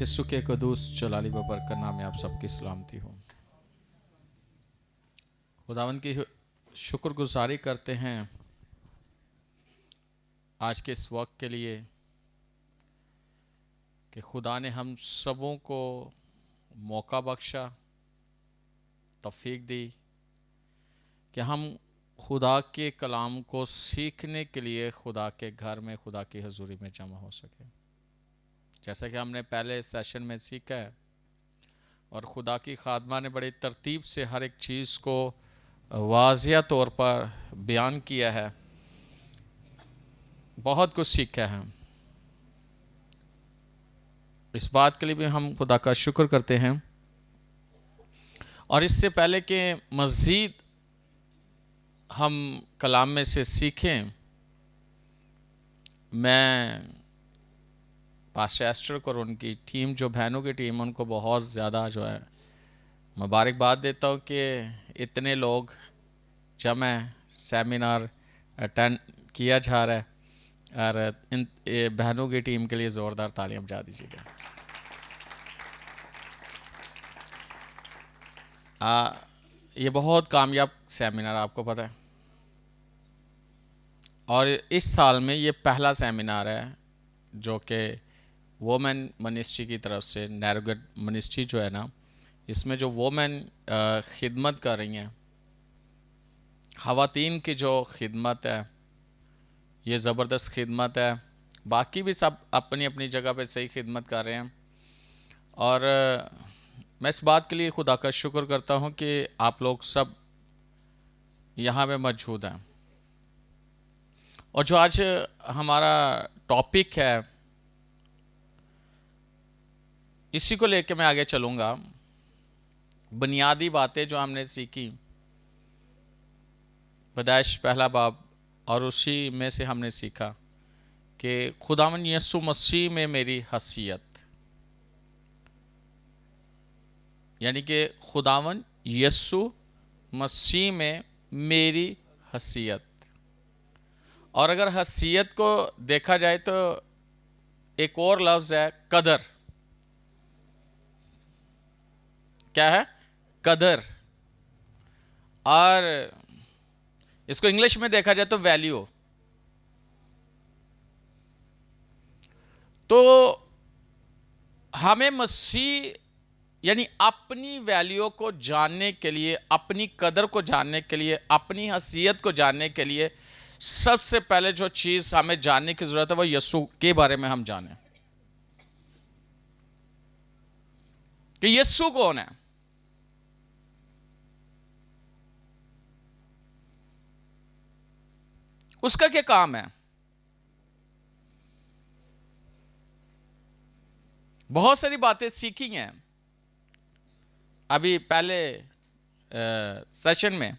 यीशु के कदूस जलाली बबरकत नाम में आप सबकी सलामती हो। खुदावंद की शुक्रगुजारी करते हैं आज के इस वक्त के लिए कि खुदा ने हम सबों को मौका बख्शा, तौफीक दी कि हम खुदा के कलाम को सीखने के लिए खुदा के घर में, खुदा की हजूरी में जमा हो सके। जैसा कि हमने पहले सेशन में सीखा है और खुदा की खादमा ने बड़ी तरतीब से हर एक चीज़ को वाज़िया तौर पर बयान किया है, बहुत कुछ सीखा है। इस बात के लिए भी हम खुदा का शुक्र करते हैं। और इससे पहले कि मज़ीद हम कलाम में से सीखें, मैं पास्टर एस्टर को और उनकी टीम, जो बहनों की टीम, उनको बहुत ज़्यादा जो है मुबारकबाद देता हूँ कि इतने लोग जमा सेमिनार अटेंड किया जा रहा है और इन बहनों की टीम के लिए ज़ोरदार तालियां बजा दीजिएगा। ये बहुत कामयाब सेमिनार, आपको पता है, और इस साल में ये पहला सेमिनार है जो कि वोमेन मिनिस्ट्री की तरफ से, नैरोगेट मिनिस्ट्री जो है ना, इसमें जो वोमेन खिदमत कर रही हैं, ख़वातीन की जो खिदमत है, ये ज़बरदस्त खिदमत है। बाकी भी सब अपनी अपनी जगह पे सही खिदमत कर रहे हैं और मैं इस बात के लिए खुदा का शुक्र करता हूँ कि आप लोग सब यहाँ पे मौजूद हैं। और जो आज हमारा टॉपिक है, इसी को लेकर मैं आगे चलूँगा। बुनियादी बातें जो हमने सीखी पैदाइश पहला बाब, और उसी में से हमने सीखा कि खुदावंद यीशु मसीह में मेरी हैसियत, यानी कि खुदावंद यीशु मसीह में मेरी हैसियत। और अगर हैसियत को देखा जाए तो एक और लफ्ज़ है कदर। क्या है? कदर। और इसको इंग्लिश में देखा जाए तो वैल्यू। तो हमें मसीह यानी अपनी वैल्यू को जानने के लिए, अपनी कदर को जानने के लिए, अपनी हैसियत को जानने के लिए सबसे पहले जो चीज़ हमें जानने की ज़रूरत है वो यीशु के बारे में हम जानें कि यीशु कौन है। उसका क्या काम है। बहुत सारी बातें सीखी हैं अभी पहले सेशन में,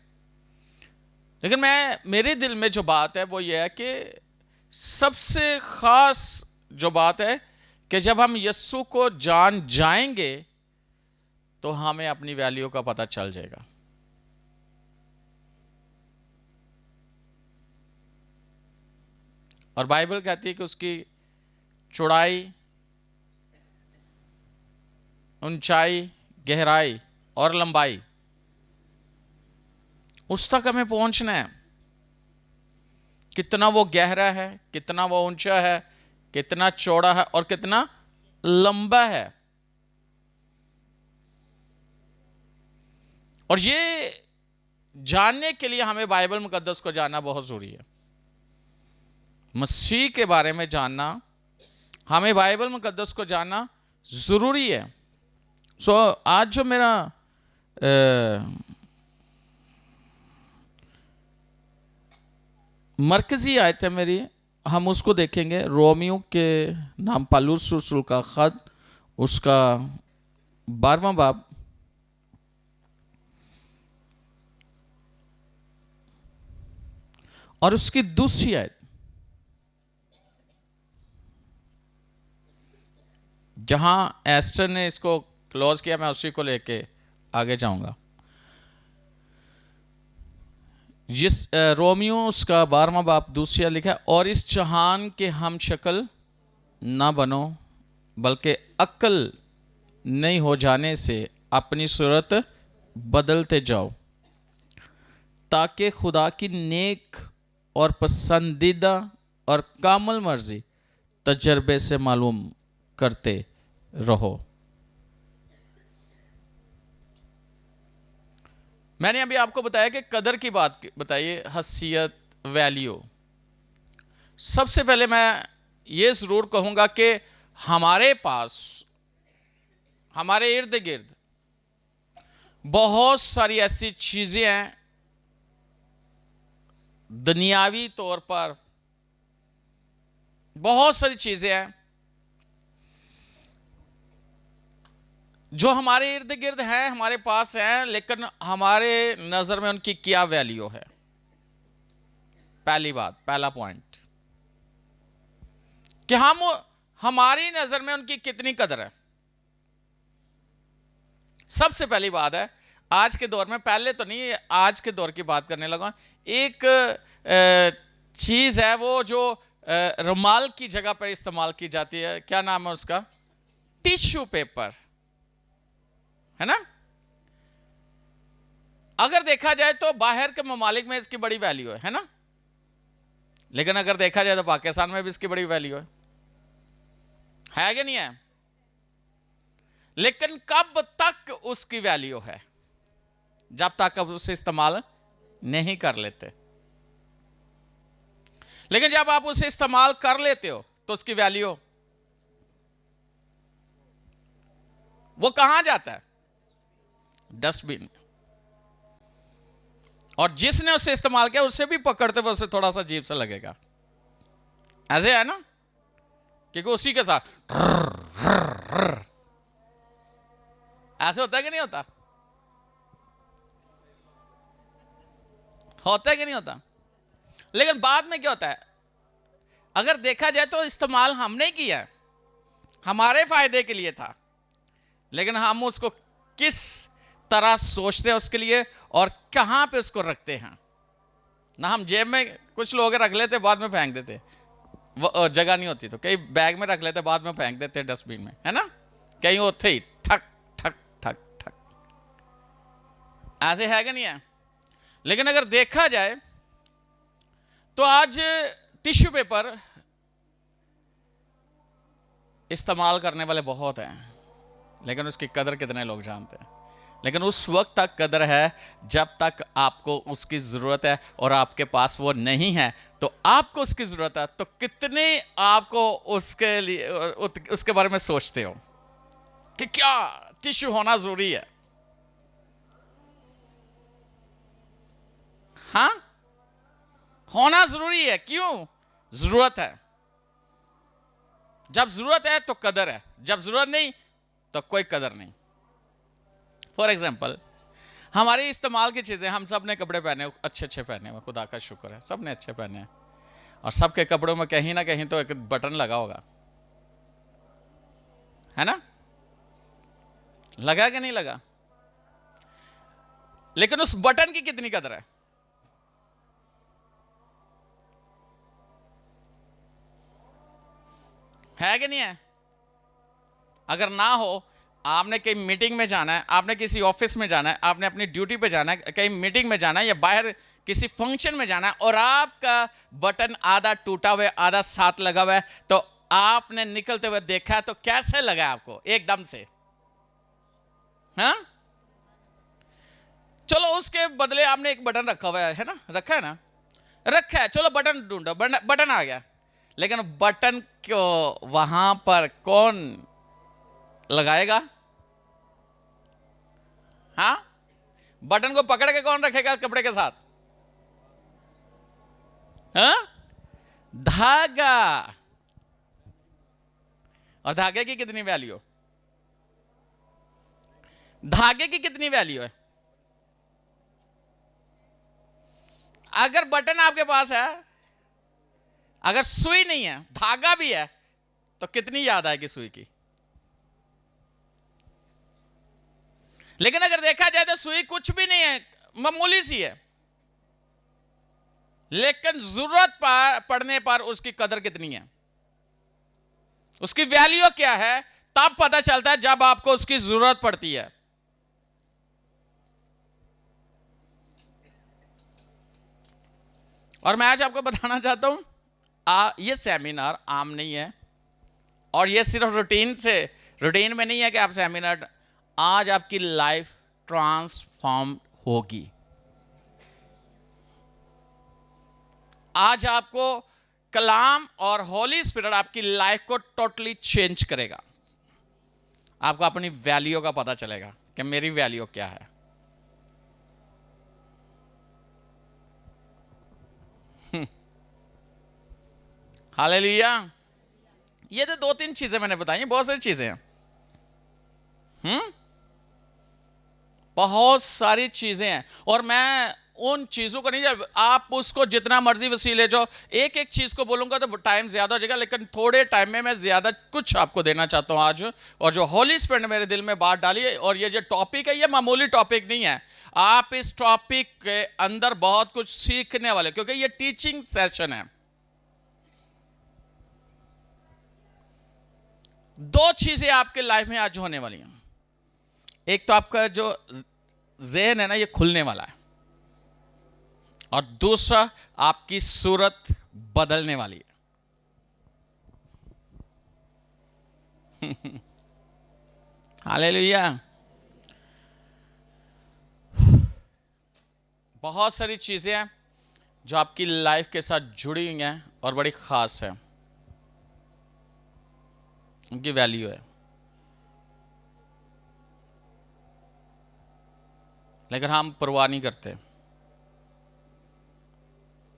लेकिन मेरे दिल में जो बात है वो ये है कि सबसे खास जो बात है कि जब हम यीशु को जान जाएंगे तो हमें अपनी वैल्यू का पता चल जाएगा। और बाइबल कहती है कि उसकी चौड़ाई, ऊंचाई, गहराई और लंबाई, उस तक हमें पहुंचना है। कितना वो गहरा है, कितना वो ऊंचा है, कितना चौड़ा है और कितना लंबा है। और ये जानने के लिए हमें बाइबल मुकद्दस को जानना बहुत जरूरी है। मसीह के बारे में जानना, हमें बाइबल मुकद्दस को जानना जरूरी है। आज जो मेरा मरकजी आयत है मेरी, हम उसको देखेंगे। रोमियो के नाम पौलुस रसूल का खत, उसका 12वां बाब और उसकी दूसरी आयत। जहां एस्टर ने इसको क्लोज किया, मैं उसी को लेके आगे जाऊंगा। जिस रोमियो उसका 12वां बाब दूसरा लिखा है, और इस जहान के हम शक्ल ना बनो बल्कि अक्ल नहीं हो जाने से अपनी सूरत बदलते जाओ, ताकि खुदा की नेक और पसंदीदा और कामिल मर्जी तजर्बे से मालूम करते रहो। मैंने अभी आपको बताया कि कदर की बात बताइए, हसीयत, वैल्यू। सबसे पहले मैं ये ज़रूर कहूँगा कि हमारे पास, हमारे इर्द गिर्द बहुत सारी ऐसी चीज़ें हैं, दुनियावी तौर पर बहुत सारी चीज़ें हैं जो हमारे इर्द गिर्द हैं, हमारे पास हैं, लेकिन हमारे नज़र में उनकी क्या वैल्यू है। पहली बात, पहला पॉइंट कि हमारी नज़र में उनकी कितनी कदर है। सबसे पहली बात है, आज के दौर में, पहले तो नहीं, आज के दौर की बात करने लगा, एक चीज़ है वो जो रुमाल की जगह पर इस्तेमाल की जाती है। क्या नाम है उसका? टिश्यू पेपर, है ना। अगर देखा जाए तो बाहर के ममालिक में इसकी बड़ी वैल्यू है ना, लेकिन अगर देखा जाए तो पाकिस्तान में भी इसकी बड़ी वैल्यू है कि नहीं है। लेकिन कब तक उसकी वैल्यू है? जब तक आप उसे इस्तेमाल नहीं कर लेते। लेकिन जब आप उसे इस्तेमाल कर लेते हो तो उसकी वैल्यू, वो कहां जाता है? डस्टबिन में। और जिसने उसे इस्तेमाल किया उसे भी पकड़ते हुए उसे थोड़ा सा अजीब सा लगेगा, ऐसे है ना, क्योंकि उसी के साथ ऐसे होता है कि नहीं होता? होता है कि नहीं होता? लेकिन बाद में क्या होता है, अगर देखा जाए तो इस्तेमाल हमने किया, हमारे फायदे के लिए था, लेकिन हम उसको किस तरह सोचते हैं उसके लिए और कहां पे उसको रखते हैं ना। हम जेब में कुछ लोग रख लेते, बाद में फेंक देते, वो जगह नहीं होती तो कई बैग में रख लेते, बाद में फेंक देते डस्टबिन में, है ना। कहीं होते ही ठक ठक ठक ठक, ऐसे है कि नहीं है। लेकिन अगर देखा जाए तो आज टिश्यू पेपर इस्तेमाल करने वाले बहुत हैं, लेकिन उसकी कदर कितने लोग जानते हैं। लेकिन उस वक्त तक कदर है जब तक आपको उसकी ज़रूरत है, और आपके पास वो नहीं है तो आपको उसकी ज़रूरत है तो कितने आपको उसके लिए, उसके बारे में सोचते हो कि क्या टिश्यू होना ज़रूरी है। हाँ, होना ज़रूरी है। क्यों? ज़रूरत है। जब ज़रूरत है तो कदर है, जब ज़रूरत नहीं तो कोई कदर नहीं। फॉर एग्जाम्पल, हमारी इस्तेमाल की चीज़ें, हम सब ने कपड़े पहने, अच्छे अच्छे पहने हुए, खुदा का शुक्र है, सब ने अच्छे पहने हैं, और सबके कपड़ों में कहीं ना कहीं तो एक बटन लगा होगा, है ना। लगा कि नहीं लगा? लेकिन उस बटन की कितनी कदर है कि नहीं है? अगर ना हो, आपने कहीं मीटिंग में जाना है, आपने किसी ऑफिस में जाना है, आपने अपनी ड्यूटी पे जाना है, कहीं मीटिंग में जाना है या बाहर किसी फंक्शन में जाना है, और आपका बटन आधा टूटा हुआ है, आधा साथ लगा हुआ है, तो आपने निकलते हुए देखा तो कैसे लगा आपको एकदम से? हाँ, चलो उसके बदले आपने एक बटन रखा हुआ है ना, रखा है ना, रखा है, चलो बटन ढूंढो, बटन आ गया, लेकिन बटन को वहां पर कौन लगाएगा? हाँ, बटन को पकड़ के कौन रखेगा कपड़े के साथ? हाँ, धागा। और धागे की कितनी वैल्यू? धागे की कितनी वैल्यू है? अगर बटन आपके पास है, अगर सुई नहीं है, धागा भी है, तो कितनी याद आएगी सुई की। लेकिन अगर देखा जाए तो सुई कुछ भी नहीं है, मामूली सी है, लेकिन जरूरत पड़ने पर उसकी कदर कितनी है, उसकी वैल्यू क्या है, तब पता चलता है जब आपको उसकी जरूरत पड़ती है। और मैं आज आपको बताना चाहता हूं ये सेमिनार आम नहीं है, और ये सिर्फ रूटीन में नहीं है कि आप सेमिनार, आज आपकी लाइफ ट्रांसफॉर्म होगी। आज आपको कलाम और होली स्पिरिट आपकी लाइफ को टोटली चेंज करेगा। आपको अपनी वैल्यू का पता चलेगा कि मेरी वैल्यू क्या है। हालेलुया। ये तो 2-3 चीजें मैंने बताई, बहुत सारी चीजें हैं। बहुत सारी चीजें हैं, और मैं उन चीजों को नहीं, जब आप उसको जितना मर्जी वसीले जो एक एक चीज को बोलूंगा तो टाइम ज्यादा हो जाएगा, लेकिन थोड़े टाइम में मैं ज्यादा कुछ आपको देना चाहता हूं आज। और जो होली स्पिरिट ने मेरे दिल में बात डाली है, और ये जो टॉपिक है, ये मामूली टॉपिक नहीं है। आप इस टॉपिक के अंदर बहुत कुछ सीखने वाले, क्योंकि ये टीचिंग सेशन है। 2 चीजें आपके लाइफ में आज होने वाली हैं। एक तो आपका जो ज़हन है ना, ये खुलने वाला है, और दूसरा आपकी सूरत बदलने वाली है। हालेलुया। बहुत सारी चीजें हैं जो आपकी लाइफ के साथ जुड़ी हुई हैं और बड़ी खास है, उनकी वैल्यू है, लेकिन हम परवाह नहीं करते।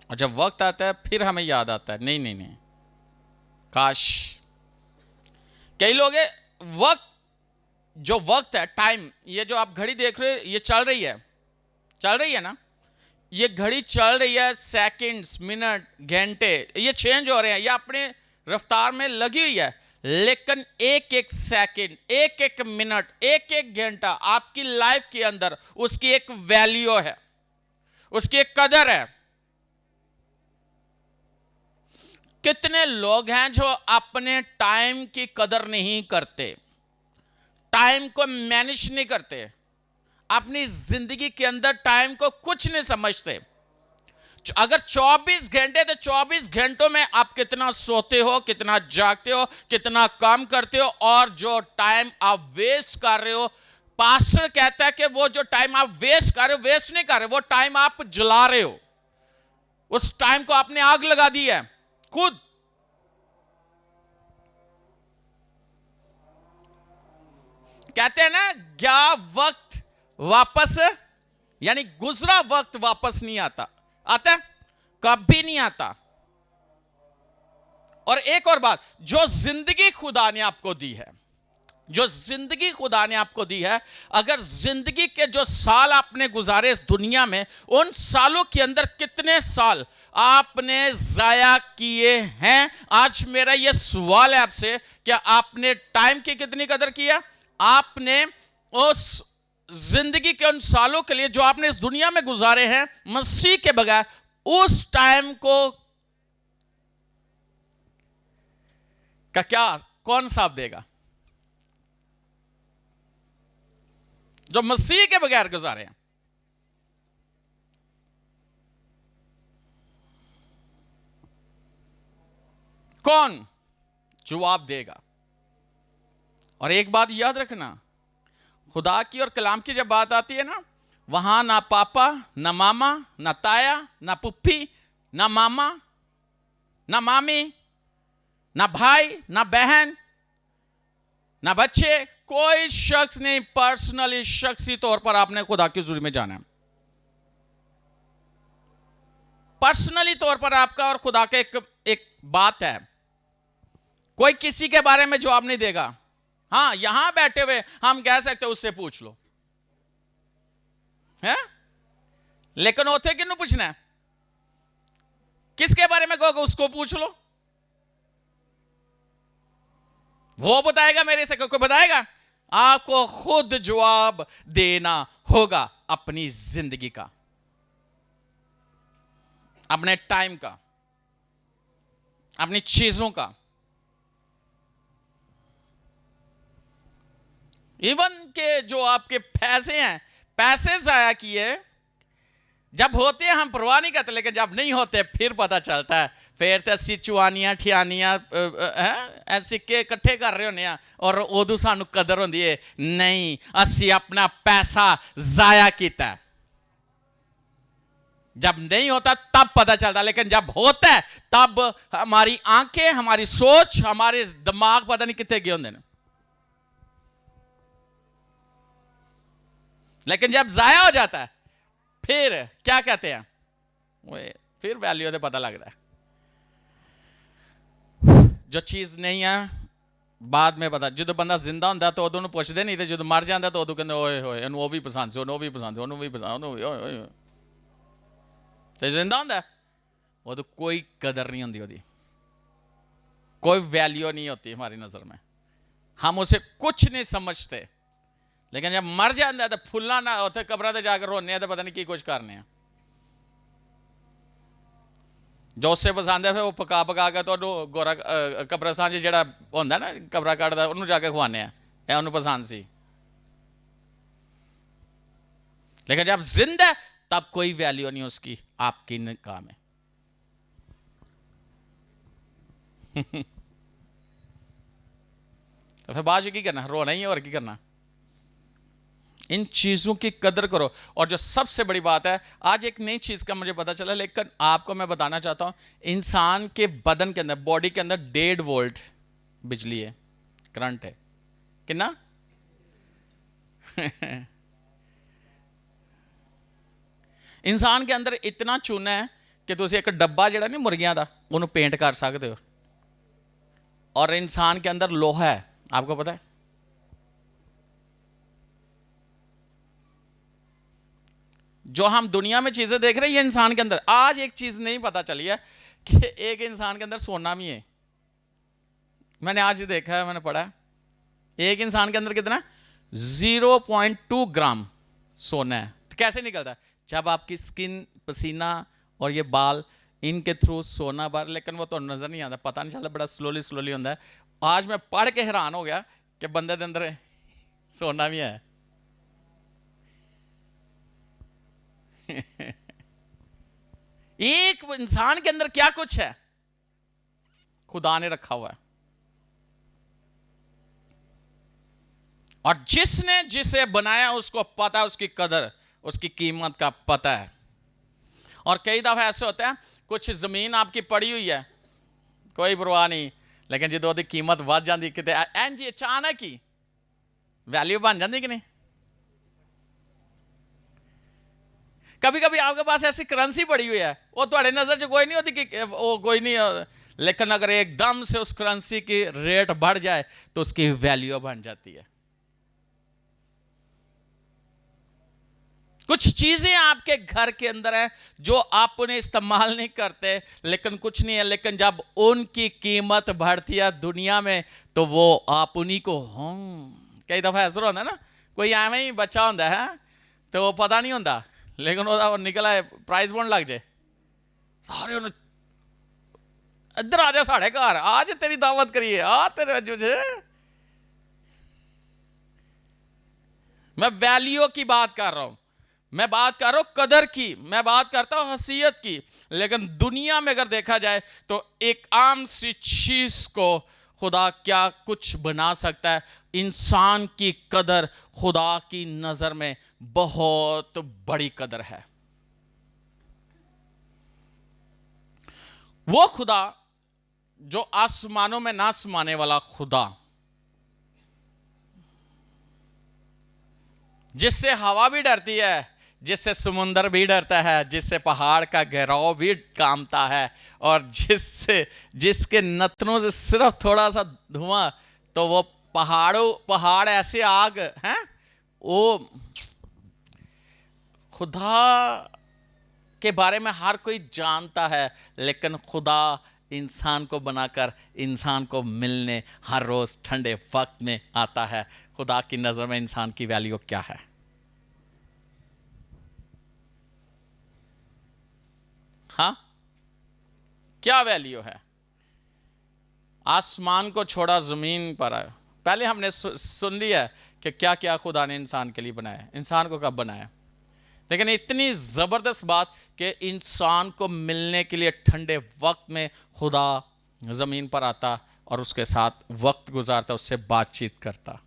और जब वक्त आता है फिर हमें याद आता है, नहीं नहीं नहीं, काश। कई लोग जो वक्त है, टाइम, ये जो आप घड़ी देख रहे हो, ये चल रही है ना, ये घड़ी चल रही है, सेकंड्स, मिनट, घंटे ये चेंज हो रहे हैं, ये अपने रफ्तार में लगी हुई है, लेकिन एक एक सेकंड, एक एक मिनट, एक एक घंटा आपकी लाइफ के अंदर उसकी एक वैल्यू है, उसकी एक कदर है। कितने लोग हैं जो अपने टाइम की कदर नहीं करते, टाइम को मैनेज नहीं करते, अपनी जिंदगी के अंदर टाइम को कुछ नहीं समझते। अगर 24 घंटे, तो 24 घंटों में आप कितना सोते हो, कितना जागते हो, कितना काम करते हो, और जो टाइम आप वेस्ट कर रहे हो, पास्टर कहता है कि वो जो टाइम आप वेस्ट कर रहे हो, वेस्ट नहीं कर रहे, वो टाइम आप जला रहे हो। उस टाइम को आपने आग लगा दी है खुद। कहते हैं ना, गया वक्त वापस, यानी गुजरा वक्त वापस नहीं आता है? कभी नहीं आता। और एक और बात, जो जिंदगी खुदा ने आपको दी है, जो जिंदगी खुदा ने आपको दी है, अगर जिंदगी के जो साल आपने गुजारे इस दुनिया में, उन सालों के अंदर कितने साल आपने जाया किए हैं? आज मेरा यह सवाल है आपसे, क्या आपने टाइम की कितनी कदर की है? आपने उस जिंदगी के उन सालों के लिए जो आपने इस दुनिया में गुजारे हैं मसीह के बगैर, उस टाइम को का क्या कौन साफ देगा? जो मसीह के बगैर गुजारे हैं, कौन जवाब देगा? और एक बात याद रखना, खुदा की और कलाम की जब बात आती है ना, वहां ना पापा, ना मामा, ना ताया, ना पुप्पी, ना मामा, ना मामी, ना भाई, ना बहन, ना बच्चे, कोई शख्स नहीं। पर्सनली, शख्सी तौर पर आपने खुदा की हुजूरी में जाना है। पर्सनली तौर पर आपका और खुदा का एक बात है। कोई किसी के बारे में जवाब नहीं देगा। हाँ, यहां बैठे हुए हम कह सकते उससे पूछ लो, है? लेकिन उसे किन्नू पूछना है? किसके बारे में कहोगे उसको पूछ लो, वो बताएगा मेरे से। कोई बताएगा? आपको खुद जवाब देना होगा अपनी जिंदगी का, अपने टाइम का, अपनी चीजों का। इवन के जो आपके पैसे हैं, पैसे जाया किए, जब होते हैं हम परवाह नहीं करते, लेकिन जब नहीं होते फिर पता चलता है। फिर तो असी चुआनियां ठियानियां सिक्के इकट्ठे कर रहे होने और उदू सानू कदर होंदी है, नहीं असी अपना पैसा जाया किया। जब नहीं होता तब पता चलता, लेकिन जब होता है तब हमारी आंखें, हमारी सोच, हमारे दिमाग पता नहीं कितने गए होंगे। लेकिन जब जाया हो जाता है फिर क्या कहते हैं, फिर वैल्यू तो पता लगता है। जो चीज नहीं है बाद में पता, जो बंदा जिंदा होंगे तो उदों पुछते नहीं, जो मर जाता तो उदों कहते ओए होए इन्हू वो भी पसंद से, वो भी पसंद, उन्होंने भी पसंद, तो जिंदा होंगे उदों कोई कदर नहीं होती, ओदी कोई वैल्यू नहीं होती हमारी नजर में, हम उसे कुछ नहीं समझते। लेकिन जब मर जाता है तो फुल्ला ना उसे कब्र से जाकर रोने तो पता नहीं की कुछ करने। जो उससे पसंद है फिर वो पका पका के तो गोरा कब्रस्तान जो होंगे ना कब्र कटता उन्होंने जाके खुआने, उन्होंने पसंद सी। लेकिन जब जिंदा तब कोई वैल्यू नहीं उसकी आपकी निगाह में। तो फिर बाद की करना, रोना ही है और की करना। इन चीजों की कदर करो। और जो सबसे बड़ी बात है, आज एक नई चीज का मुझे पता चला, लेकिन आपको मैं बताना चाहता हूं, इंसान के बदन के अंदर, बॉडी के अंदर 1.5 वोल्ट बिजली है, करंट है। कितना? इंसान के अंदर इतना चूना है कि तुम एक डब्बा जड़ा नहीं मुर्गियां का उन्होंने पेंट कर सकते हो। और इंसान के अंदर लोहा है, आपको पता है? जो हम दुनिया में चीजें देख रहे हैं ये इंसान के अंदर, आज एक चीज नहीं पता चली है कि एक इंसान के अंदर सोना भी है। मैंने आज देखा है, मैंने पढ़ा है, एक इंसान के अंदर कितना 0.2 ग्राम सोना है। तो कैसे निकलता है? जब आपकी स्किन, पसीना और ये बाल इनके थ्रू सोना बाहर, लेकिन वो तो नजर नहीं आता, पता नहीं चलता, बड़ा स्लोली स्लोली होता है। आज मैं पढ़ के हैरान हो गया कि बंदे के अंदर सोना भी है। एक इंसान के अंदर क्या कुछ है खुदा ने रखा हुआ है, और जिसने जिसे बनाया उसको पता है, उसकी कदर, उसकी कीमत का पता है। और कई दफा ऐसे होता है, कुछ जमीन आपकी पड़ी हुई है, कोई परवाह नहीं, लेकिन जो उसकी कीमत बढ़ जाती कितने एंज अचानक ही वैल्यू बन जाती कि नहीं। कभी कभी आपके पास ऐसी करेंसी पड़ी हुई है, वो तुम्हारे नजर से कोई नहीं होती कि वो कोई नहीं, लेकिन अगर एकदम से उस करेंसी की रेट बढ़ जाए तो उसकी वैल्यू बन जाती है। कुछ चीजें आपके घर के अंदर है जो आप उन्हें इस्तेमाल नहीं करते, लेकिन कुछ नहीं है, लेकिन जब उनकी कीमत बढ़ती है दुनिया में तो वो आप उन्हीं को कई दफा ऐसा होता है ना, कोई एवं ही बच्चा होता है तो वो पता नहीं होता, लेकिन वो निकला है प्राइज बॉन्ड लग जाए, सारे उन्हें इधर आ जा साढ़े घर, आज तेरी दावत करिए, आ तेरे जो मैं वैल्यू की बात कर रहा हूं, मैं बात कर रहा हूं कदर की, मैं बात करता हूं हसीयत की। लेकिन दुनिया में अगर देखा जाए तो एक आम सी चीज को खुदा क्या कुछ बना सकता है। इंसान की कदर खुदा की नजर में बहुत बड़ी कदर है। वो खुदा जो आसमानों में ना समाने वाला खुदा, जिससे हवा भी डरती है, जिससे समुंदर भी डरता है, जिससे पहाड़ का गहराव भी कांपता है, और जिसके नथनों से सिर्फ थोड़ा सा धुआं तो वो पहाड़ ऐसे आग हैं, वो खुदा के बारे में हर कोई जानता है। लेकिन खुदा इंसान को बनाकर इंसान को मिलने हर रोज ठंडे वक्त में आता है। खुदा की नजर में इंसान की वैल्यू क्या है? हाँ, क्या वैल्यू है? आसमान को छोड़ा जमीन पर आया, पहले हमने सुन लिया कि क्या क्या खुदा ने इंसान के लिए बनाया, इंसान को कब बनाया। लेकिन इतनी ज़बरदस्त बात कि इंसान को मिलने के लिए ठंडे वक्त में खुदा ज़मीन पर आता और उसके साथ वक्त गुजारता, उससे बातचीत करता।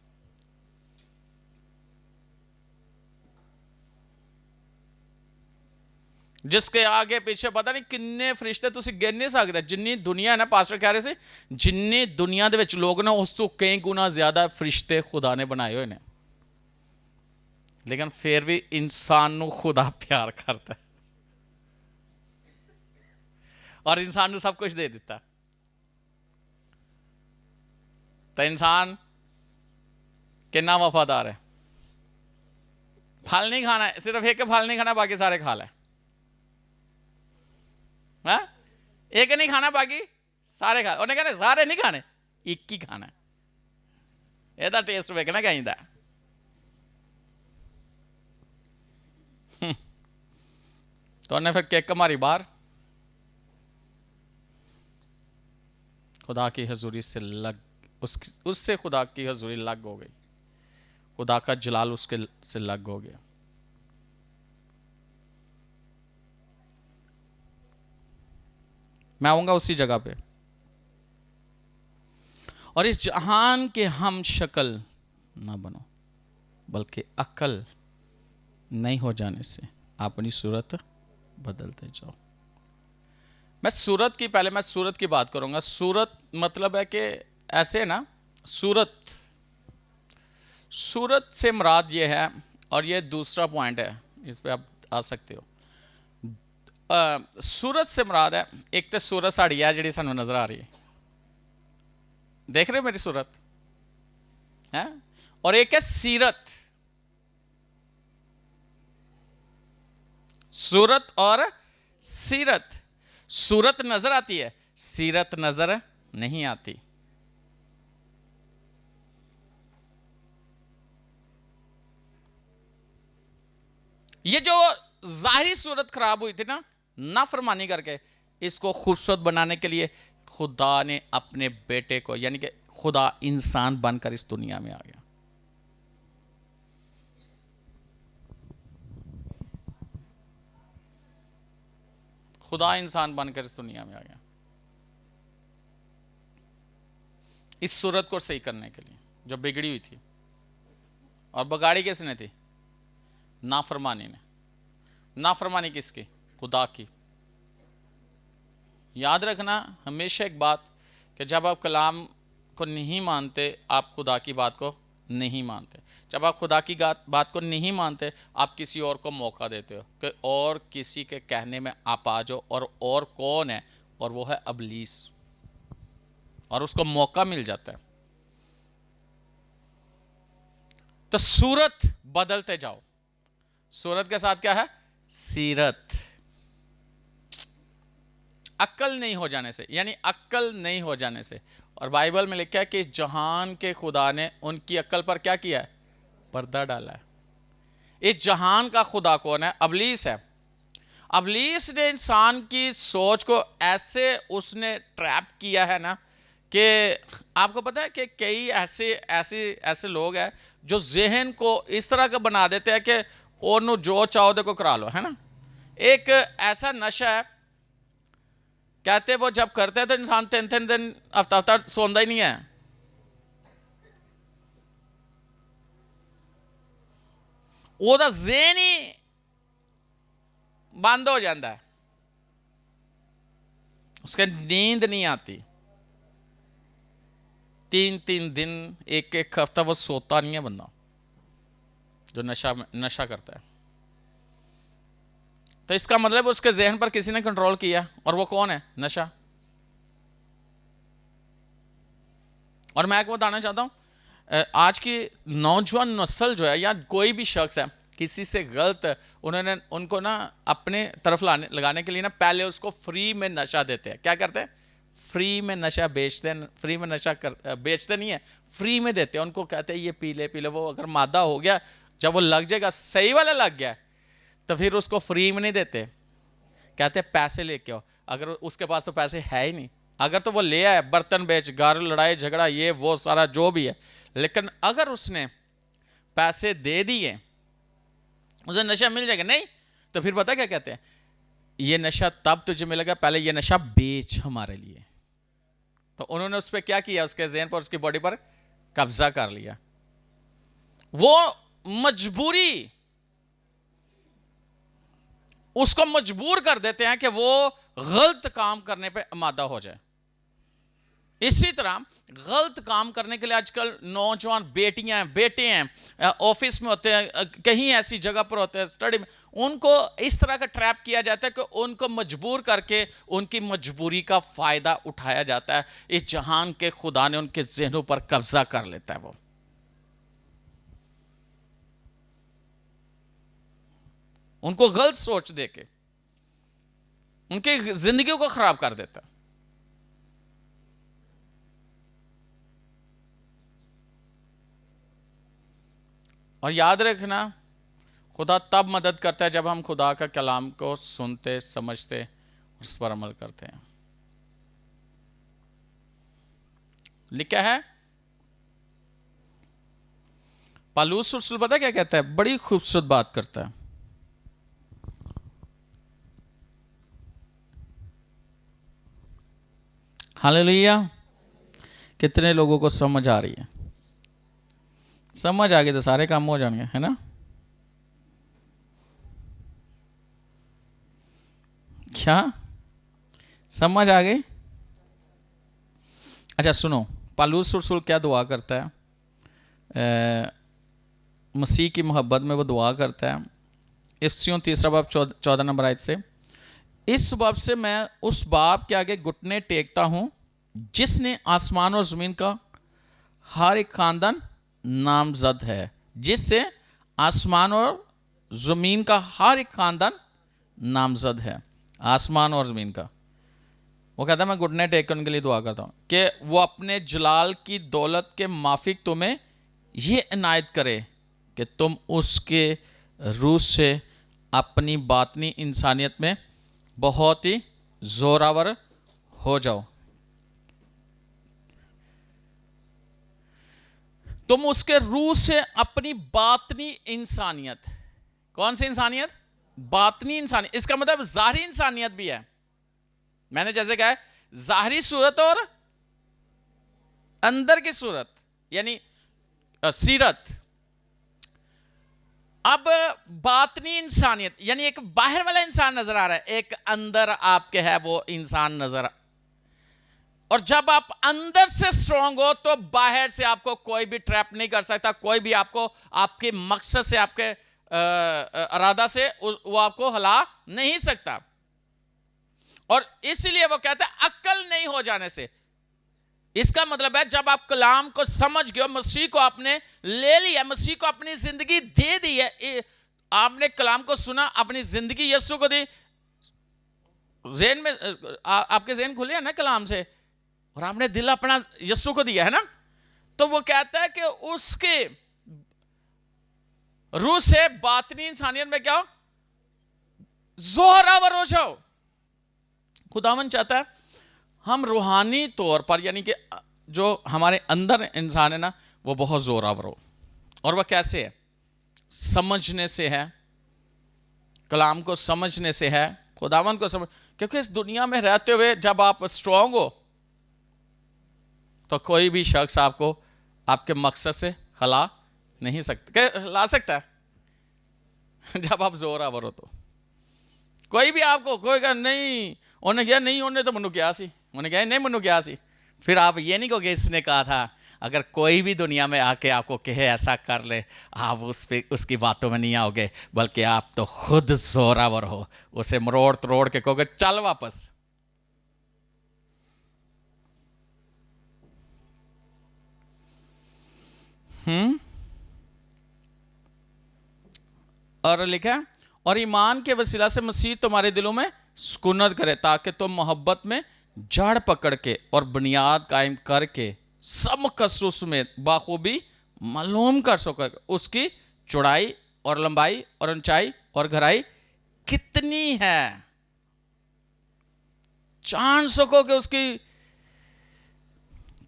जिसके आगे पीछे पता नहीं किन्ने फरिश्ते तुसी गिन नहीं सकते। जिन्नी दुनिया है ना, पास्टर कह रहे थे, जिन्नी दुनिया दे विच लोग ना उस तो कई गुना ज्यादा फरिश्ते खुदा ने बनाए हुए ने। लेकिन फिर भी इंसान नू खुदा प्यार करता है और इंसान नू सब कुछ दे दिता। तो इंसान कितना वफादार है। फल नहीं खाना है, सिर्फ एक फल नहीं खाना, बाकी सारे खा ले। एक नहीं खाना, बाकी सारे खा। उन्हें कहने सारे नहीं खाने, एक ही खाना है। ਇਹਦਾ टेस्ट वेखना चाहिए। तो उन्हें फिर केक मारी बाहर, खुदा की हजूरी से उससे खुदा की हजूरी लग हो गई, खुदा का जलाल उसके से लग हो गया। मैं आऊंगा उसी जगह पे। और इस जहान के हम शक्ल ना बनो, बल्कि अक्ल नहीं हो जाने से अपनी सूरत बदलते जाओ। मैं सूरत की, पहले मैं सूरत की बात करूंगा। सूरत मतलब है कि ऐसे ना, सूरत से मुराद ये है, और ये दूसरा पॉइंट है, इस पे आप आ सकते हो। सूरत से मुराद है, एक तो सूरत साड़ी है जी सानू नजर आ रही है, देख रहे हो मेरी सूरत है, और एक है सीरत। सूरत और सीरत। सूरत नजर आती है, सीरत नजर नहीं आती। ये जो जाहिरी सूरत खराब हुई थी ना, नाफरमानी करके, इसको खूबसूरत बनाने के लिए खुदा ने अपने बेटे को, यानी कि खुदा इंसान बनकर इस दुनिया में आ गया। खुदा इंसान बनकर इस दुनिया में आ गया, इस सूरत को सही करने के लिए जो बिगड़ी हुई थी। और बगाड़ी किसने थी? नाफरमानी ने। नाफरमानी किसकी? खुदा की। याद रखना हमेशा एक बात कि जब आप कलाम को नहीं मानते, आप खुदा की बात को नहीं मानते। जब आप खुदा की बात को नहीं मानते, आप किसी और को मौका देते हो कि और किसी के कहने में आप आ जाओ। और कौन है? और वो है अबलीस, और उसको मौका मिल जाता है। तो सूरत बदलते जाओ। सूरत के साथ क्या है? सीरत। अक्ल नहीं हो जाने से, यानी अक्ल नहीं हो जाने से। और बाइबल में लिखा है कि इस जहान के खुदा ने उनकी अक्ल पर क्या किया है? पर्दा डाला है। इस जहान का खुदा कौन है? अबलीस है। अबलीस ने इंसान की सोच को ऐसे उसने ट्रैप किया है ना, कि आपको पता है कि कई ऐसे लोग हैं जो जहन को इस तरह का बना देते हैं कि ओनू जो चाहो देखो करा लो, है ना। एक ऐसा नशा है, कहते वो जब करते हैं तो इंसान 3 दिन हफ्ता सोंदा ही नहीं है। ਉਹਦਾ ज़हन ही बंद हो जाता है, उसके नींद नहीं आती। 3 दिन, एक हफ्ता वो सोता नहीं है बंदा जो नशा करता है। तो इसका मतलब उसके जहन पर किसी ने कंट्रोल किया, और वो कौन है? नशा। और मैं आपको बताना चाहता हूं, आज की नौजवान नस्ल जो है, या कोई भी शख्स है, किसी से गलत उन्होंने उनको ना अपने तरफ लगाने के लिए ना पहले उसको फ्री में नशा देते हैं। क्या करते हैं? फ्री में नशा बेचते हैं। फ्री में नशा बेचते नहीं है, फ्री में देते हैं। उनको कहते हैं ये पी ले। वो अगर मादा हो गया, जब वो लग जाएगा, सही वाला लग गया, तो फिर उसको फ्री में नहीं देते, कहते पैसे लेके आओ। अगर उसके पास तो पैसे है ही नहीं, अगर तो वो ले आए, बर्तन बेच, घर, लड़ाई झगड़ा, ये वो सारा जो भी है, लेकिन अगर उसने पैसे दे दिए, उसे नशा मिल जाएगा नहीं, तो फिर पता क्या कहते हैं, ये नशा तब तुझे मिलेगा, पहले ये नशा बेच हमारे लिए। तो उन्होंने उस पर क्या किया, उसके ज़हन पर, उसकी बॉडी पर कब्जा कर लिया। वो मजबूरी उसको मजबूर कर देते हैं कि वो गलत काम करने पे आमादा हो जाए। इसी तरह गलत काम करने के लिए आजकल नौजवान बेटियां हैं, बेटे हैं, ऑफिस में होते हैं, कहीं ऐसी जगह पर होते हैं, स्टडी में, उनको इस तरह का ट्रैप किया जाता है कि उनको मजबूर करके उनकी मजबूरी का फायदा उठाया जाता है। इस जहान के खुदा ने उनके जहनों पर कब्जा कर लेता है, वो उनको गलत सोच देके उनकी जिंदगी को खराब कर देता है। और याद रखना, खुदा तब मदद करता है जब हम खुदा का कलाम को सुनते, समझते और उस पर अमल करते हैं। लिखा है, पौलुस रसूल पता क्या कहता है, बड़ी खूबसूरत बात करता है। हालेलुया। कितने लोगों को समझ आ रही है? समझ आ गई तो सारे काम हो जाएंगे, है ना? क्या समझ आ गई? अच्छा सुनो, पौलुस रसूल क्या दुआ करता है, मसीह की मोहब्बत में वो दुआ करता है। इफिसियों 3 बाब 14 नंबर आयत से, इस बाब से मैं उस बाप के आगे घुटने टेकता हूं जिसने आसमान और जमीन का हर एक खानदान नामजद है, जिससे आसमान और जमीन का हर एक खानदान नामजद है। आसमान और जमीन का, वो कहता है मैं घुटने टेक कर उनके लिए दुआ करता हूं कि वो अपने जलाल की दौलत के माफिक तुम्हें ये इनायत करे कि तुम उसके रूह से अपनी बातनी इंसानियत में बहुत ही जोरावर हो जाओ। तुम उसके रूह से अपनी बातनी इंसानियत, कौन सी इंसानियत? बातनी इंसानियत। इसका मतलब जाहिरी इंसानियत भी है। मैंने जैसे कहा जाहिरी सूरत और अंदर की सूरत, यानी सीरत। अब बातनी इंसानियत यानी एक बाहर वाला इंसान नजर आ रहा है, एक अंदर आपके है वो इंसान नजर। और जब आप अंदर से स्ट्रांग हो तो बाहर से आपको कोई भी ट्रैप नहीं कर सकता, कोई भी आपको आपके मकसद से, आपके इरादा से वो आपको हिला नहीं सकता। और इसलिए वो कहता है अक्ल नहीं हो जाने से। इसका मतलब है जब आप कलाम को समझ गए, मसीह को आपने ले लिया, मसीह को अपनी जिंदगी दे दी है, आपने कलाम को सुना, अपनी जिंदगी यीशु को दी, ज़हन में आपके ज़हन खुले हैं ना कलाम से, और आपने दिल अपना यीशु को दिया है ना, तो वो कहता है कि उसके रूह से बातनी इंसानियत में क्या हो, जोरावर हो जाओ। खुदावन चाहता है हम रूहानी तौर पर, यानी कि जो हमारे अंदर इंसान है ना, वो बहुत जोरावर हो। और वह कैसे है? समझने से है, कलाम को समझने से है, खुदावन को समझ। क्योंकि इस दुनिया में रहते हुए जब आप स्ट्रांग हो तो कोई भी शख्स आपको आपके मकसद से हिला नहीं सकता। हिला सकता है जब आप जोरावर हो तो कोई भी आपको कोई कहा नहीं, उन्हें क्या नहीं, उन्हें तो मनु क्या सी, उन्हें क्या नहीं मनु क्या सी, फिर आप ये नहीं कहोगे इसने कहा था। अगर कोई भी दुनिया में आके आपको कहे ऐसा कर ले, आप उस पे उसकी बातों में नहीं आओगे, बल्कि आप तो खुद जोरावर हो, उसे मरोड़ तरोड़ के कहोगे चल वापस। और लिखा, और ईमान के वसीला से मसीह तुम्हारे दिलों में सुकूनत करे, ताकि तुम मोहब्बत में जड़ पकड़ के और बुनियाद कायम करके सब कसूस में बाखूबी मालूम कर सको उसकी चौड़ाई और लंबाई और ऊंचाई और गहराई कितनी है। जान सको कि उसकी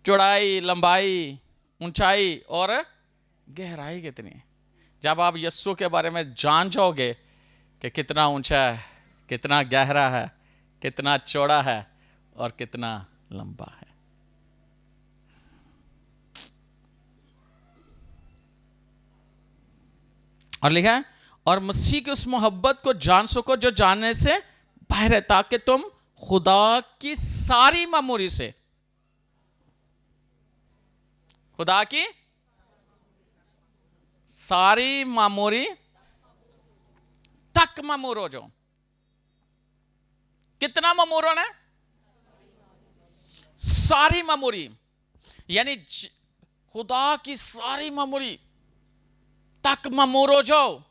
चौड़ाई, लंबाई, ऊंचाई और गहराई कितनी है। जब आप यीशु के बारे में जान जाओगे कि कितना ऊंचा है, कितना गहरा है, कितना चौड़ा है और कितना लंबा है। और लिखा है और मसीह की उस मोहब्बत को जान सको जो जानने से बाहर है, ताकि तुम खुदा की सारी मामूरी से, खुदा की सारी मामूरी तक मामूर हो जाओ। कितना मामूर होना है? सारी मामूरी, यानी खुदा की सारी मामूरी तक मामूर हो जाओ।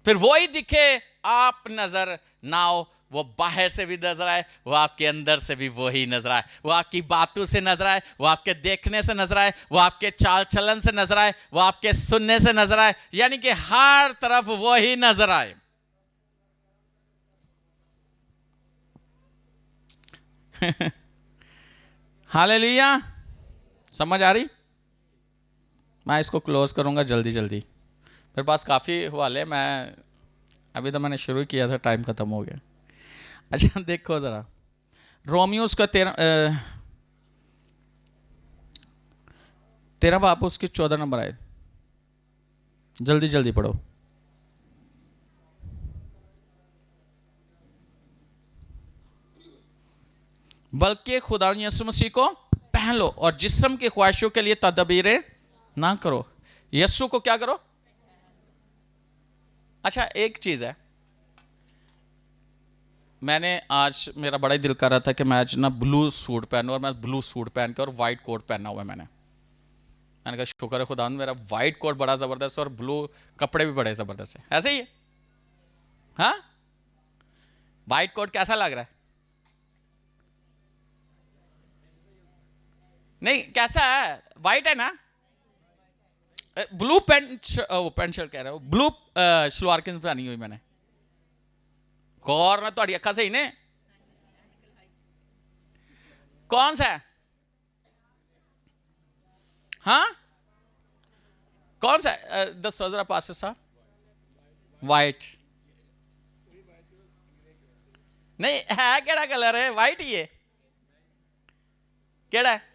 फिर वही दिखे आप नजर ना हो, वो बाहर से भी नजर आए, वो आपके अंदर से भी वही नजर आए, वो आपकी बातों से नजर आए, वो आपके देखने से नजर आए, वो आपके चाल चलन से नजर आए, वो आपके सुनने से नजर आए, यानी कि हर तरफ वही नजर आए। हालेलुया। समझ आ रही? मैं इसको क्लोज करूंगा जल्दी जल्दी, मेरे पास काफ़ी हवाले, मैं अभी तो मैंने शुरू किया था, टाइम ख़त्म हो गया। अच्छा देखो ज़रा, रोमियोस का 13 बाप उसकी 14 नंबर आए, जल्दी जल्दी पढ़ो। बल्कि खुदा यीशु मसीह को पहन लो और जिस्म की ख्वाहिशों के लिए तदबीरें ना करो। यीशु को क्या करो? अच्छा एक चीज़ है, मैंने आज मेरा बड़ा ही दिल कर रहा था कि मैं आज ना ब्लू सूट पहनूं, और मैं ब्लू सूट पहन के और वाइट कोट पहना हुआ है मैंने कहा शुक्र है खुदा, मेरा वाइट कोट बड़ा ज़बरदस्त और ब्लू कपड़े भी बड़े ज़बरदस्त है। ऐसे ही है? हाँ, वाइट कोट कैसा लग रहा है? नहीं कैसा है? वाइट है ना? ब्लू पैंट शर्ट कह रहा हूँ, ब्लू सलवार किन पहनी हुई मैंने। गौर में थोड़ी अखा सही ने, कौन सा है? हाँ कौन सा? दसो जरा पास साहब। वाइट नहीं है, केड़ा कलर है? वाइट ही है? केड़ा है?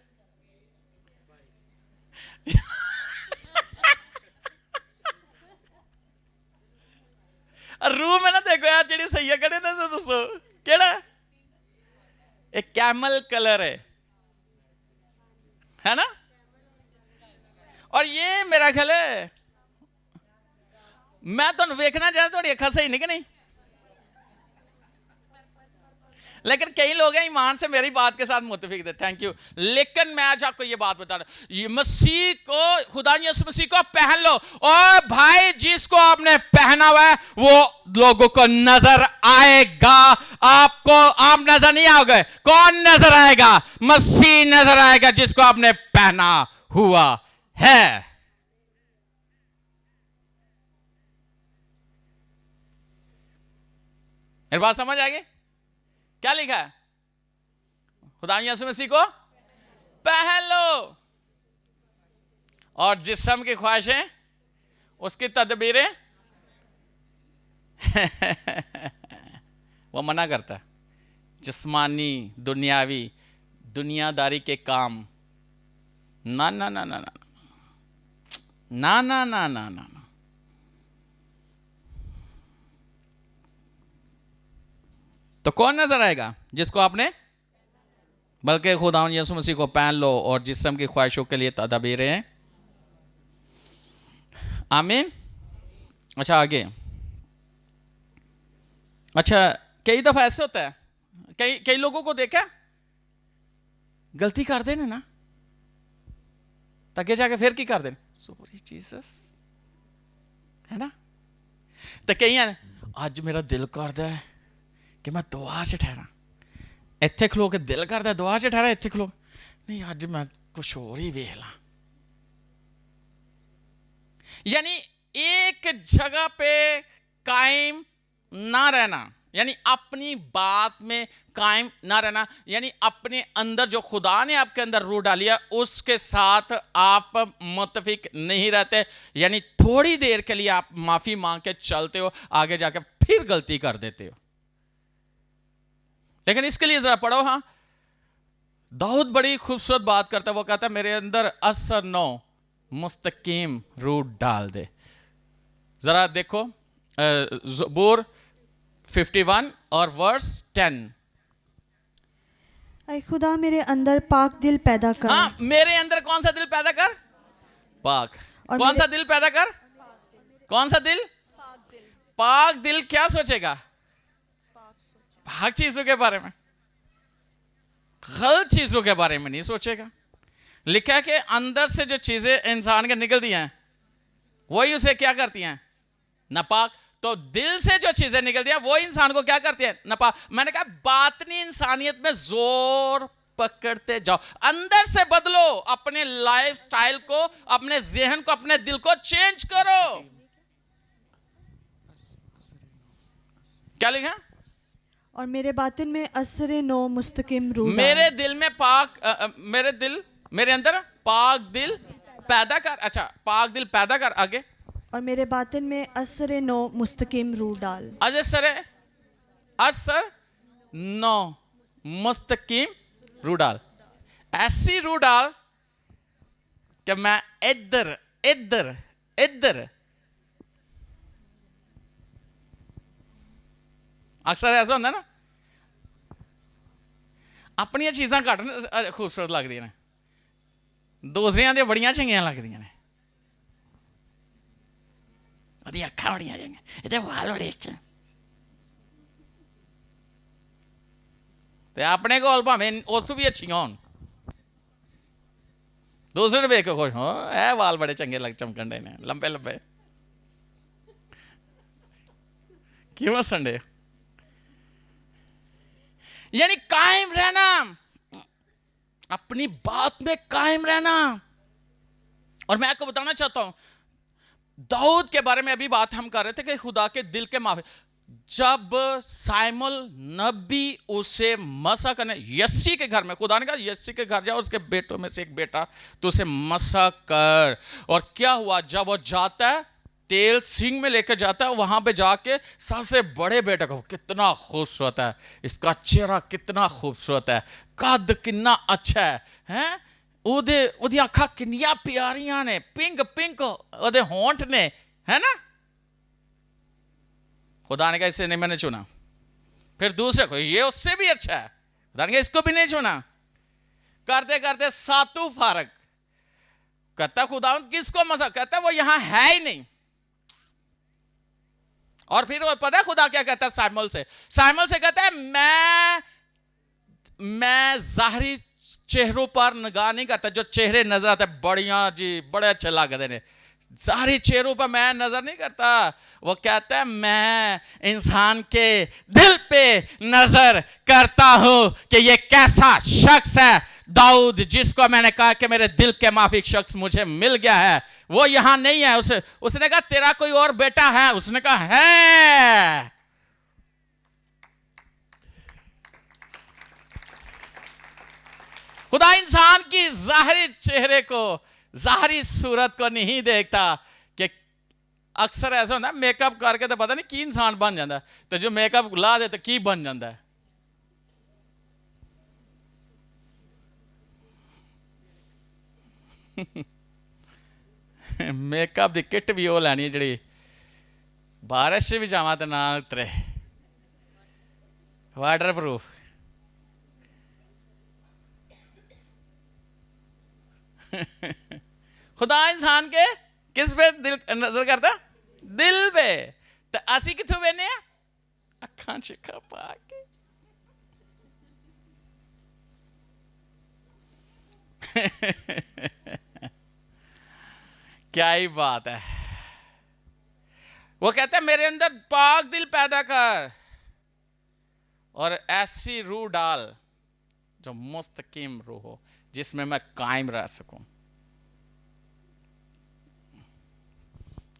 रूह में ना देखो यार, जी सही है कड़े तो दसो केड़ा? एक कैमल कलर है ना? और ये मेरा ख्याल है, मैं तो वेखना चाहता थोड़ी अखा सही नहीं कि नहीं, लेकिन कई लोग हैं ईमान से मेरी बात के साथ मुतफिक थे, थैंक यू। लेकिन मैं आज आपको ये बात बता रहा हूं, मसीह को, खुदा यीशु मसीह को पहन लो, और भाई जिसको आपने पहना हुआ है वो लोगों को नजर आएगा। आपको आप नजर नहीं आओगे, कौन नजर आएगा? मसीह नजर आएगा जिसको आपने पहना हुआ है। मेरी बात समझ आएगी? क्या लिखा है? खुदा यीशु मसीह को पहन लो और जिस्म की ख्वाहिशें उसकी तदबीरें वो मना करता है, जिस्मानी दुनियावी दुनियादारी के काम ना ना ना ना ना ना ना ना ना ना। तो कौन नजर आएगा? जिसको आपने, बल्कि खुदा यीशु मसीह को पहन लो और जिस्म की ख्वाहिशों के लिए तदबीरें। आमीन। अच्छा आगे, अच्छा कई दफा ऐसे होता है, कई कई लोगों को देखा गलती कर देने ना, तके जाके फिर की कर देने, सॉरी जीसस, है ना? तो कई आज मेरा दिल करता है कि मैं दुआ च ठहरा, इत्थे खलो के दिल करता दुआ च ठहरा, इत्थे खलो नहीं अज मैं कुछ होर ही वेख ला। यानी एक जगह पे कायम ना रहना, यानी अपनी बात में कायम ना रहना, यानी अपने अंदर जो खुदा ने आपके अंदर रूह डाली है उसके साथ आप मुत्तफिक नहीं रहते, यानी थोड़ी देर के लिए आप माफी मांग के चलते हो, आगे जाके फिर गलती कर देते हो। लेकिन इसके लिए जरा पढ़ो। हाँ, दाऊद बड़ी खूबसूरत बात करता है, वो कहता है मेरे अंदर असर नो मुस्तकीम रूह डाल दे। जरा देखो ज़बूर 51 और वर्स 10। ऐ खुदा मेरे अंदर पाक दिल पैदा कर। हाँ, मेरे अंदर कौन सा दिल पैदा कर? पाक। और कौन सा दिल पैदा कर? कौन सा दिल? पाक दिल क्या सोचेगा? पाक चीजों के बारे में, गलत चीजों के बारे में नहीं सोचेगा। लिखा है कि अंदर से जो चीजें इंसान के निकलती हैं वही उसे क्या करती हैं? नापाक। तो दिल से जो चीजें निकलती हैं वो इंसान को क्या करती हैं? नापाक। मैंने कहा बातनी इंसानियत में जोर पकड़ते जाओ, अंदर से बदलो अपने लाइफ स्टाइल को, अपने जहन को, अपने दिल को चेंज करो। क्या लिखा? और मेरे बातिन में असर नो मुस्तकिम रूह डाल। मेरे दिल में पाक मेरे अंदर पाक दिल पैदा कर। अच्छा, पाक दिल पैदा कर। आगे, और मेरे बातिन में असर नो मुस्तकिम रूह डाल। असर नो मुस्तकीम रूह डाल। ऐसी रूह डाल कि मैं इधर इधर इधर, अक्सर ऐसा होता है ना, अपनी चीज़ां घट खूबसूरत लगदियां ने, दूसरियां दी बड़ियां चंगियां लगदियां ने। ਉਹਦੀ ਅੱਖਾਂ ਬੜੀਆਂ ਚੰਗੀਆਂ, ਇਹਦੇ ਵਾਲ ਬੜੇ ਅੱਛੇ, ਤੇ ਆਪਣੇ ਕੋਲ ਭਾਵੇਂ ਉਸ ਤੋਂ ਵੀ ਅੱਛੀਆਂ ਹੋਣ, ਦੂਸਰੇ ਨੂੰ ਵੇਖ ਕੇ ਖੁਸ਼ ਹੋ, ਇਹ ਵਾਲ ਬੜੇ ਚੰਗੇ ਲੱਗ ਚਮਕਣ ਦੇ ਨੇ, ਲੰਬੇ ਲੰਬੇ। क्यों संडे? यानी कायम रहना, अपनी बात में कायम रहना। और मैं आपको बताना चाहता हूं, दाऊद के बारे में अभी बात हम कर रहे थे कि खुदा के दिल के माफी, जब साइमुल नबी उसे मसा करने यस्सी के घर में, खुदा ने कहा यस्सी के घर जाओ, उसके बेटों में से एक बेटा तो उसे मसा कर। और क्या हुआ? जब वो जाता है, तेल सिंह में लेकर जाता है, वहां पे जाके सबसे बड़े बेटे को, कितना खूबसूरत है, इसका चेहरा कितना खूबसूरत है, कद कितना अच्छा है, ਉਹਦੀ ਅੱਖਾਂ ਕਿੰਨੀਆਂ ਪਿਆਰੀਆਂ ਨੇ, ਪਿੰਕ पिंक ਉਹਦੇ होंठ ने, है ना। खुदा ने कहा इसे नहीं मैंने चुना। फिर दूसरे को, ये उससे भी अच्छा है, खुदा ने कहा इसको भी नहीं चुना। करते करते सातों फारक। कहता खुदा किसको मसा, कहता वो यहां है ही नहीं। और फिर वो पता है खुदा क्या कहता है साइमल से कहता है मैं जाहरी चेहरों पर निगाह नहीं करता, जो चेहरे नजर आते बढ़िया जी, बड़े अच्छे लगते हैं, सारी चेहरों पर मैं नजर नहीं करता। वो कहता है मैं इंसान के दिल पे नजर करता हूं कि ये कैसा शख्स है। दाऊद जिसको मैंने कहा कि मेरे दिल के माफिक शख्स मुझे मिल गया है, वो यहां नहीं है। उसने कहा तेरा कोई और बेटा है? उसने कहा है। खुदा इंसान की जाहिरी चेहरे को, जाहिरी सूरत को नहीं देखता। कि अक्सर ऐसा होता है मेकअप करके तो पता नहीं की इंसान बन जाता है, तो जो मेकअप ला दे तो की बन जाता है। मेकअप की किट भी वो लैनी जी बारिश भी जावा तो ना उतरे, वाटर प्रूफ। खुदा इंसान के किस पे दिल नजर करता? दिल पे। तो असी किथों वेने अखां चिखा पा के। क्या ही बात है। वो कहता है मेरे अंदर पाक दिल पैदा कर और ऐसी रूह डाल जो मुस्तकीम रूह हो, जिसमें मैं कायम रह सकूं।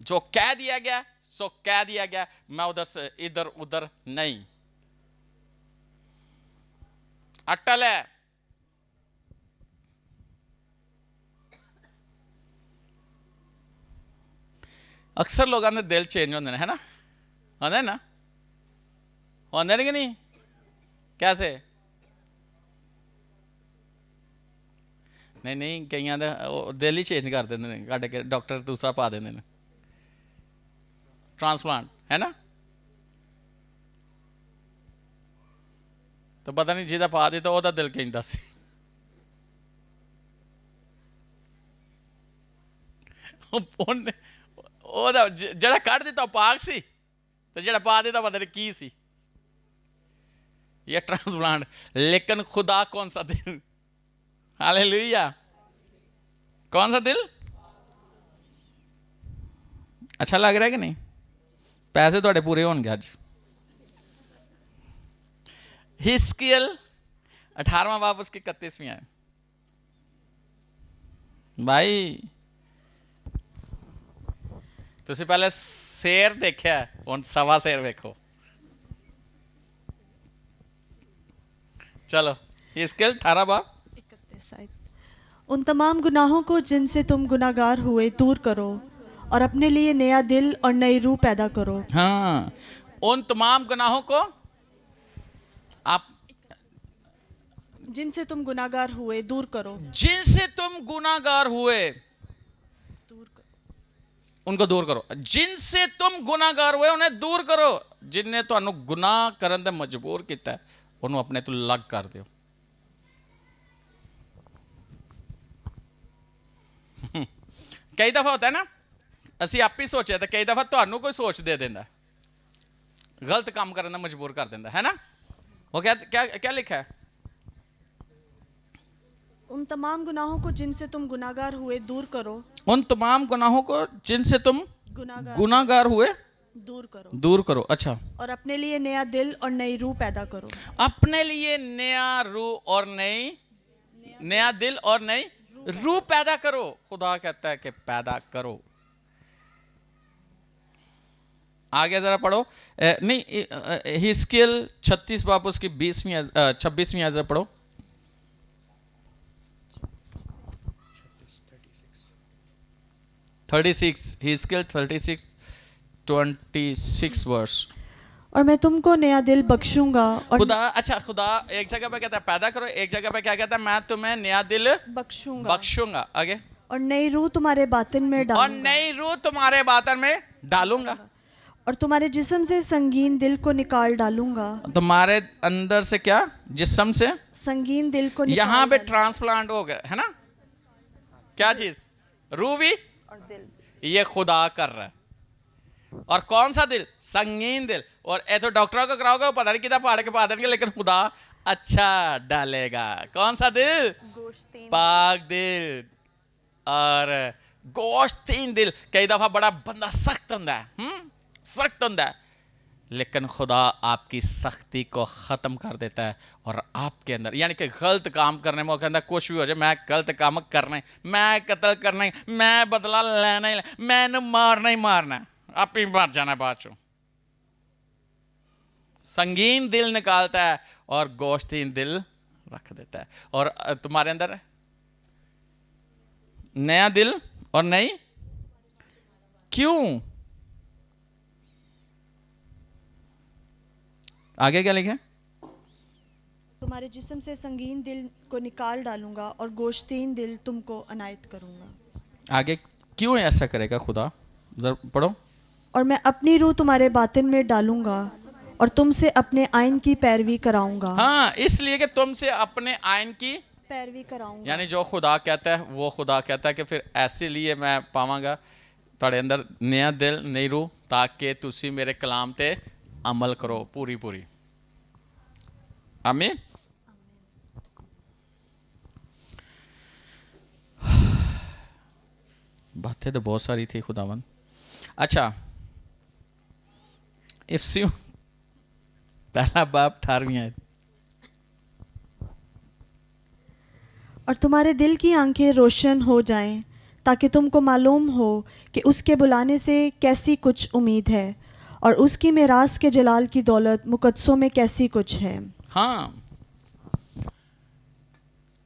जो कह दिया गया सो कह दिया गया, मैं उधर से इधर उधर नहीं। अटल है। अक्सर लोगों के दिल चेंज होंगे है ना, होंगे ना, होंगे कि नहीं? कैसे? नहीं नहीं, कई दिल ही चेंज कर देंगे, कट के डॉक्टर दूसरा पा देंगे, ट्रांसप्लांट है ना। तो पता नहीं जिहदा पा दिता ਉਹਦਾ दिल कहता सी। ਉਹਦਾ ਜਿਹੜਾ ਕੱਢ ਦਿੱਤਾ ਉਹ ਪਾਕ ਸੀ, ਤੇ ਜਿਹੜਾ ਪਾ ਦਿੱਤਾ पता नहीं की सी। ये ट्रांसप्लांट। लेकिन खुदा कौन सा दिल, हालेलुया, कौन सा दिल अच्छा लग रहा है कि नहीं? पैसे थोड़े पूरे होंगे आज। हिस्कियल 18वां बाब उसकी 31वीं है भाई। तुसी पहले शेर देखा, हुण सवा शेर वेखो। चलो हिस्कियल 18 बाब 31 आयत। उन तमाम गुनाहों को जिनसे तुम गुनाहगार हुए दूर करो और अपने लिए नया दिल और नई रूह पैदा करो। हाँ, उन तमाम गुनाहों को आप जिनसे तुम गुनाहगार हुए दूर करो, जिनसे तुम गुनाहगार हुए उनको दूर करो। जिनसे तुम गुनाहगार हुए उन्हें दूर करो। जिन्हें तुहानू गुनाह करन ते मजबूर किया उन्होंने अपने तो लग कर दो। कई दफा होता है ना, असी आप ही सोचे, तो कई दफा तुहानू कोई सोच दे देंदा, गलत काम करने का मजबूर कर देंदा है ना। वो क्या क्या क्या लिखा है? उन तमाम गुनाहों को जिनसे तुम गुनाहगार हुए दूर करो। उन तमाम गुनाहों को जिनसे तुम गुनाहगार हुए दूर करो। अच्छा, और अपने लिए नया दिल और नई रूह पैदा करो। अपने लिए नया रूह और नया दिल और नई रूह पैदा करो। खुदा कहता है कि पैदा करो। आगे जरा पढ़ो, नहीं हिस्कियल 36 बाब उसकी 26वीं आयत पढ़ो। 36 हिस्कियल 36:26 वर्स। और मैं तुमको नया दिल बख्शूंगा और खुदा एक जगह पे कहता है पैदा करो, एक जगह पे क्या कहता है? मैं तुम्हें नया दिल बख्शूंगा। आगे, और नई रूह तुम्हारे बातिन में डालूंगा। और नई रूह तुम्हारे बातिन में डालूंगा। और तुम्हारे जिस्म से संगीन दिल को निकाल डालूंगा। तुम्हारे अंदर से क्या? जिस्म से संगीन दिल को निकाल। यहाँ पे ट्रांसप्लांट हो गया है ना। क्या चीज? रूह भी और दिल। ये खुदा कर रहा है। और कौन सा दिल? संगीन दिल। और ये तो डॉक्टरों को कराओगे, पता नहीं कितना पहाड़ के पा देंगे, लेकिन खुदा अच्छा डालेगा। कौन सा दिल? पाक दिल और गोश्तीन दिल। कई दफा बड़ा बंदा सख्त होता है, सख्त होता है, लेकिन खुदा आपकी सख्ती को ख़त्म कर देता है और आपके अंदर, यानी कि गलत काम करने में वो कहता है कुछ भी हो जाए, मैं गलत काम करना ही, मैं कत्ल करना ही, मैं बदला लेना ही, मैंने मारना ही मारना, आप ही मर जाना बाद चो। संगीन दिल निकालता है और गोश्तीन दिल रख देता है। और तुम्हारे अंदर नया दिल और नई, क्यों? आगे क्या लिखा है? तुम्हारे जिस्म से संगीन दिल को निकाल डालूंगा और गोश्तीन दिल तुमको अनायत करूंगा। आगे क्यों ऐसा करेगा खुदा? जरा पढ़ो। और मैं अपनी रूह तुम्हारे बातिन में डालूंगा और तुमसे अपने आइन की पैरवी कराऊंगा। हाँ, इसलिए कि तुमसे अपने आइन की पैरवी कराऊंगा। यानी जो खुदा कहता है वो खुदा कहता है कि फिर ऐसे लिए मैं पावांगा तुहाडे अंदर नया दिल नई रूह, ताकि तुसी मेरे कलाम ते अमल करो पूरी पूरी। आमीन। बातें तो बहुत सारी थी खुदावन। अच्छा, इफ्सियों पहला बाब 18वीं आयत। और तुम्हारे दिल की आंखें रोशन हो जाएं, ताकि तुमको मालूम हो कि उसके बुलाने से कैसी कुछ उम्मीद है और उसकी मेरास के जलाल की दौलत मुकद्दसों में कैसी कुछ है। हाँ,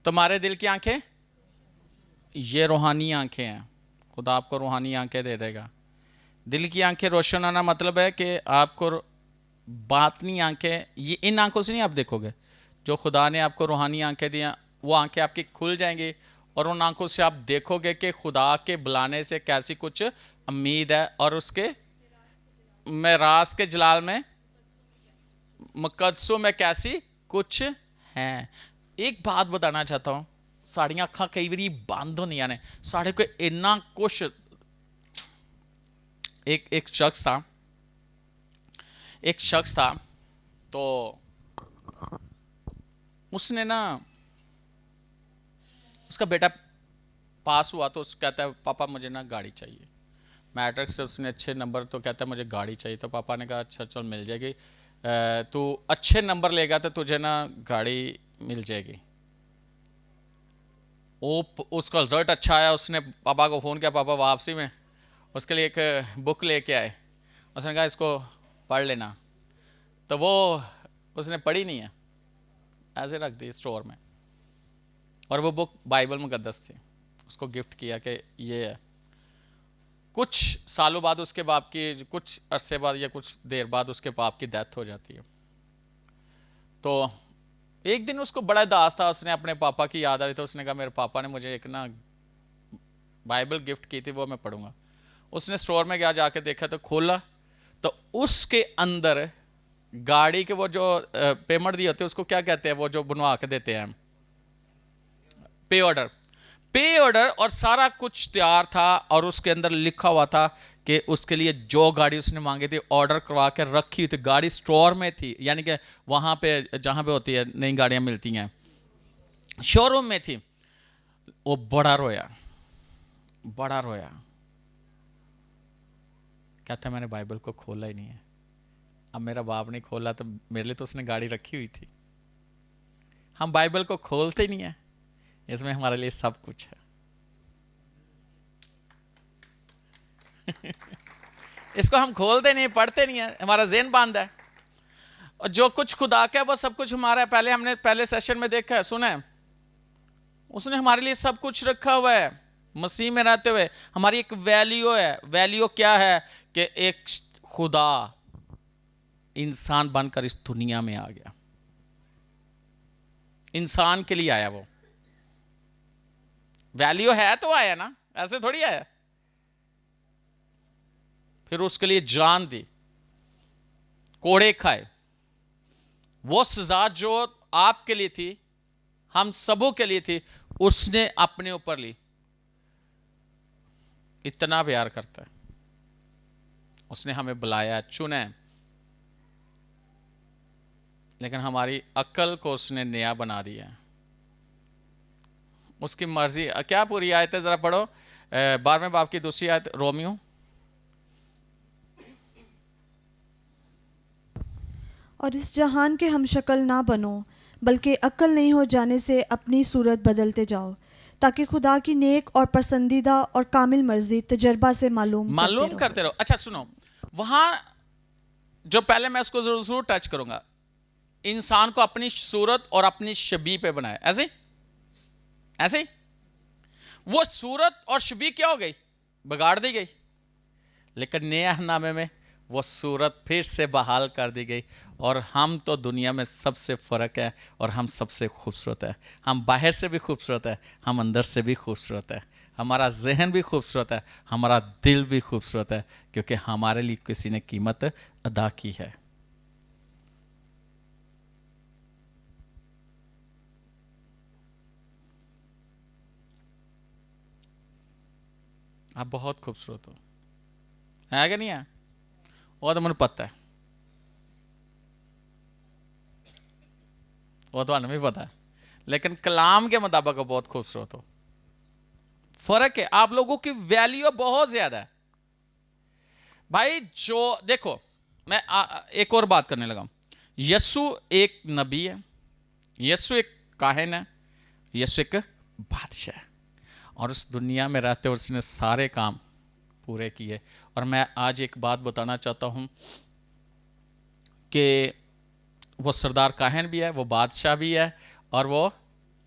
तुम्हारे दिल की आंखें, ये रूहानी आंखें हैं। खुदा आपको रूहानी आंखें दे देगा। दिल की आंखें रोशन होना मतलब है कि आपको बातनी आंखें, ये इन आंखों से नहीं आप देखोगे। जो खुदा ने आपको रूहानी आंखें दिया, वो आंखें आपकी खुल जाएंगी और उन आंखों से आप देखोगे कि खुदा के बुलाने से कैसी कुछ उम्मीद है और उसके मेरास के जलाल में, मुकद्दसों में कैसी कुछ है। एक बात बताना चाहता हूँ, साड़ियाँ अखा कई बारी बंद होंदियां ने, साढ़े को इन्ना कुछ। एक शख्स था, तो उसने ना, उसका बेटा पास हुआ तो उसका कहता है पापा मुझे ना गाड़ी चाहिए। मैट्रिक से उसने अच्छे नंबर, तो कहता है मुझे गाड़ी चाहिए। तो पापा ने कहा अच्छा चल मिल जाएगी, तू अच्छे नंबर लेगा तो तुझे ना गाड़ी मिल जाएगी। उसका रिजल्ट अच्छा आया, उसने पापा को फ़ोन किया, पापा वापसी में उसके लिए एक बुक लेके आए। उसने कहा इसको पढ़ लेना। तो वो उसने पढ़ी नहीं है, ऐसे रख दी स्टोर में। और वो बुक बाइबल मुकद्दस थी। उसको गिफ्ट किया कि ये है। कुछ सालों बाद उसके बाप की, कुछ अरसे बाद या कुछ देर बाद उसके बाप की डेथ हो जाती है। तो एक दिन उसको बड़ा दास था, उसने अपने पापा की याद आ रही, तो उसने कहा मेरे पापा ने मुझे एक ना बाइबल गिफ्ट की थी, वो मैं पढ़ूंगा। उसने स्टोर में गया, जाके देखा तो खोला, तो उसके अंदर गाड़ी के वो जो पेमेंट दिए होते हैं उसको क्या कहते हैं, वो जो बनवा के देते हैं, पे ऑर्डर और सारा कुछ तैयार था। और उसके अंदर लिखा हुआ था कि उसके लिए जो गाड़ी उसने मांगी थी ऑर्डर करवा के रखी थी, गाड़ी स्टोर में थी, यानी कि वहां पे जहां पे होती है नई गाड़ियां मिलती हैं, शोरूम में थी। वो बड़ा रोया, कहता मैंने बाइबल को खोला ही नहीं है। अब मेरा बाप नहीं खोला तो मेरे लिए तो उसने गाड़ी रखी हुई थी। हम बाइबल को खोलते ही नहीं है, इसमें हमारे लिए सब कुछ है। इसको हम खोलते नहीं, पढ़ते नहीं है, हमारा ज़हन बंद है। और जो कुछ खुदा का है वो सब कुछ हमारा है। पहले हमने पहले सेशन में देखा है, सुना है, उसने हमारे लिए सब कुछ रखा हुआ है। मसीह में रहते हुए हमारी एक वैल्यू है। वैल्यू क्या है कि एक खुदा इंसान बनकर इस दुनिया में आ गया, इंसान के लिए आया। वो वैल्यू है तो आया ना, ऐसे थोड़ी आया। फिर उसके लिए जान दी, कोड़े खाए। वो सजा जो आपके लिए थी, हम सबों के लिए थी, उसने अपने ऊपर ली। इतना प्यार करता है, उसने हमें बुलाया, चुना है। लेकिन हमारी अक्ल को उसने नया बना दिया है। उसकी मर्जी क्या, पूरी आयत है जरा पढ़ो, 12वें बाब की दूसरी आयत, रोमियो। और इस जहान के हम शक्ल ना बनो, बल्कि अक्ल नहीं हो जाने से अपनी सूरत बदलते जाओ, ताकि खुदा की नेक और पसंदीदा और कामिल मर्जी तजर्बा से मालूम करते रहो। अच्छा सुनो, वहां जो पहले मैं उसको जरूर टच करूंगा, इंसान को अपनी सूरत और अपनी शबी पे बनाया। ऐसे ऐसे वो सूरत और शबी क्या हो गई, बिगाड़ दी गई। लेकिन नया नामे में वो सूरत फिर से बहाल कर दी गई। और हम तो दुनिया में सबसे फ़र्क है और हम सबसे खूबसूरत है। हम बाहर से भी खूबसूरत है, हम अंदर से भी खूबसूरत है। हमारा जहन भी खूबसूरत है, हमारा दिल भी खूबसूरत है, क्योंकि हमारे लिए किसी ने कीमत अदा की है। आप बहुत खूबसूरत हो, है कि नहीं है? वो तो मुझे पता है, वो तो भी पता है। लेकिन कलाम के मुताबिक बहुत खूबसूरत हो। फर्क है, आप लोगों की वैल्यू बहुत ज्यादा है भाई। जो देखो, मैं एक और बात करने लगा। यस्सु एक नबी है, यस्सु एक काहिन है, यस्सु एक बादशाह है। और उस दुनिया में रहते हुए उसने सारे काम पूरे किए। और मैं आज एक बात बताना चाहता हूं कि वो सरदार काहिन भी है, वो बादशाह भी है, और वो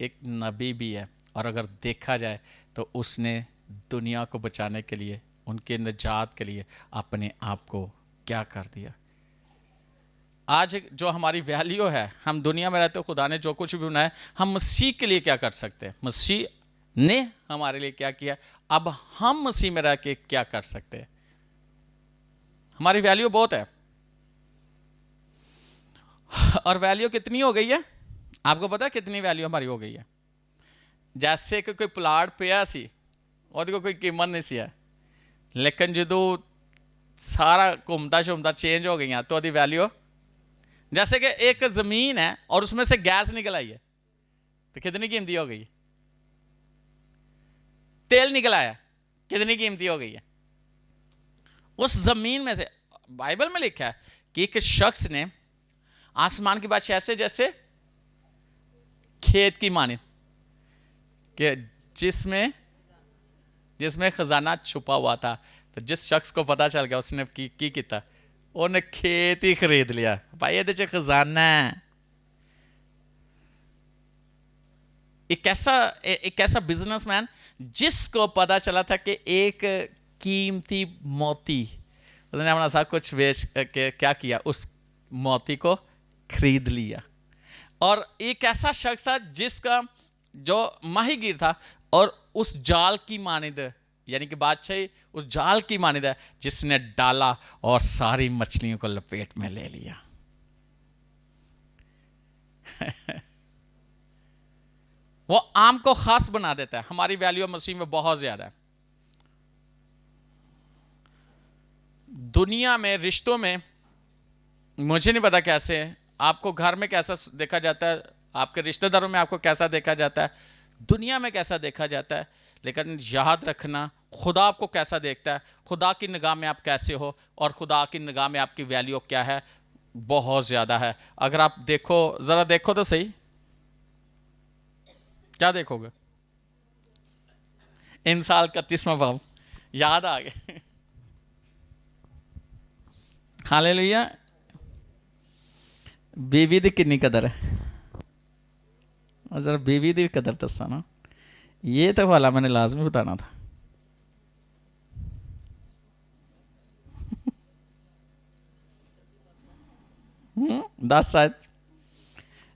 एक नबी भी है, और अगर देखा जाए तो उसने दुनिया को बचाने के लिए, उनके निजात के लिए अपने आप को क्या कर दिया। आज जो हमारी वैल्यू है, हम दुनिया में रहते हो, खुदा ने जो कुछ भी बनाया, हम मसीह के लिए क्या कर सकते हैं, मसीह ने हमारे लिए क्या किया, अब हम मसीह में रह के क्या कर सकते हैं। हमारी वैल्यू बहुत है, और वैल्यू कितनी हो गई है, आपको पता है कितनी वैल्यू हमारी हो गई है। जैसे कि कोई प्लाट पिया सी, और कोई कीमत नहीं सी है, लेकिन जो सारा घूमता शुमता चेंज हो गई तो वैल्यू, जैसे कि एक जमीन है और उसमें से गैस निकल आई है, तो कितनी कीमती हो गई है। तेल निकल आया, कितनी कीमती हो गई है। उस जमीन में से, बाइबल में लिखा है कि एक शख्स ने आसमान की बात ऐसे जैसे खेत की माने, कि जिसमें खजाना छुपा हुआ था, तो जिस शख्स को पता चल गया उसने की किया, उन्हें खेत ही खरीद लिया। भाई ये खजाना है। एक ऐसा बिजनेसमैन जिसको पता चला था कि एक कीमती मोती, उसने अपना सब कुछ बेच के क्या किया, उस मोती को खरीद लिया। और एक ऐसा शख्स था जिसका जो माहीगीर था, और उस जाल की मानिंद, यानी कि बादशाही उस जाल की मानिंद है, जिसने डाला और सारी मछलियों को लपेट में ले लिया। वो आम को खास बना देता है। हमारी वैल्यू मसीह में बहुत ज्यादा है। दुनिया में रिश्तों में मुझे नहीं पता कैसे, आपको घर में कैसा देखा जाता है, आपके रिश्तेदारों में आपको कैसा देखा जाता है, दुनिया में कैसा देखा जाता है, लेकिन याद रखना खुदा आपको कैसा देखता है, खुदा की निगाह में आप कैसे हो, और खुदा की निगाह में आपकी वैल्यू क्या है, बहुत ज्यादा है। अगर आप देखो, जरा देखो तो सही, क्या देखोगे। इन साल 31वां भाव याद आ गए। हालेलुया। बीवी दी कितनी कदर है, और जरा बीवी दी कदर दसा ना, ये तो वाला मैंने लाजमी बताना था। दस शायद।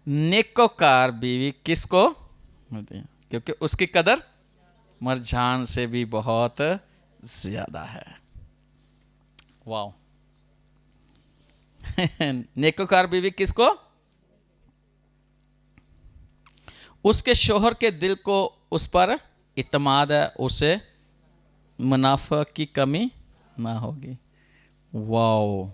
नेकोकार बीवी किसको, क्योंकि उसकी कदर मरजान से भी बहुत ज्यादा है। वाह। नेकोकार बीवी किसको, उसके शोहर के दिल को उस पर इत्मीनान है, उसे मुनाफा की कमी ना होगी। वाओ।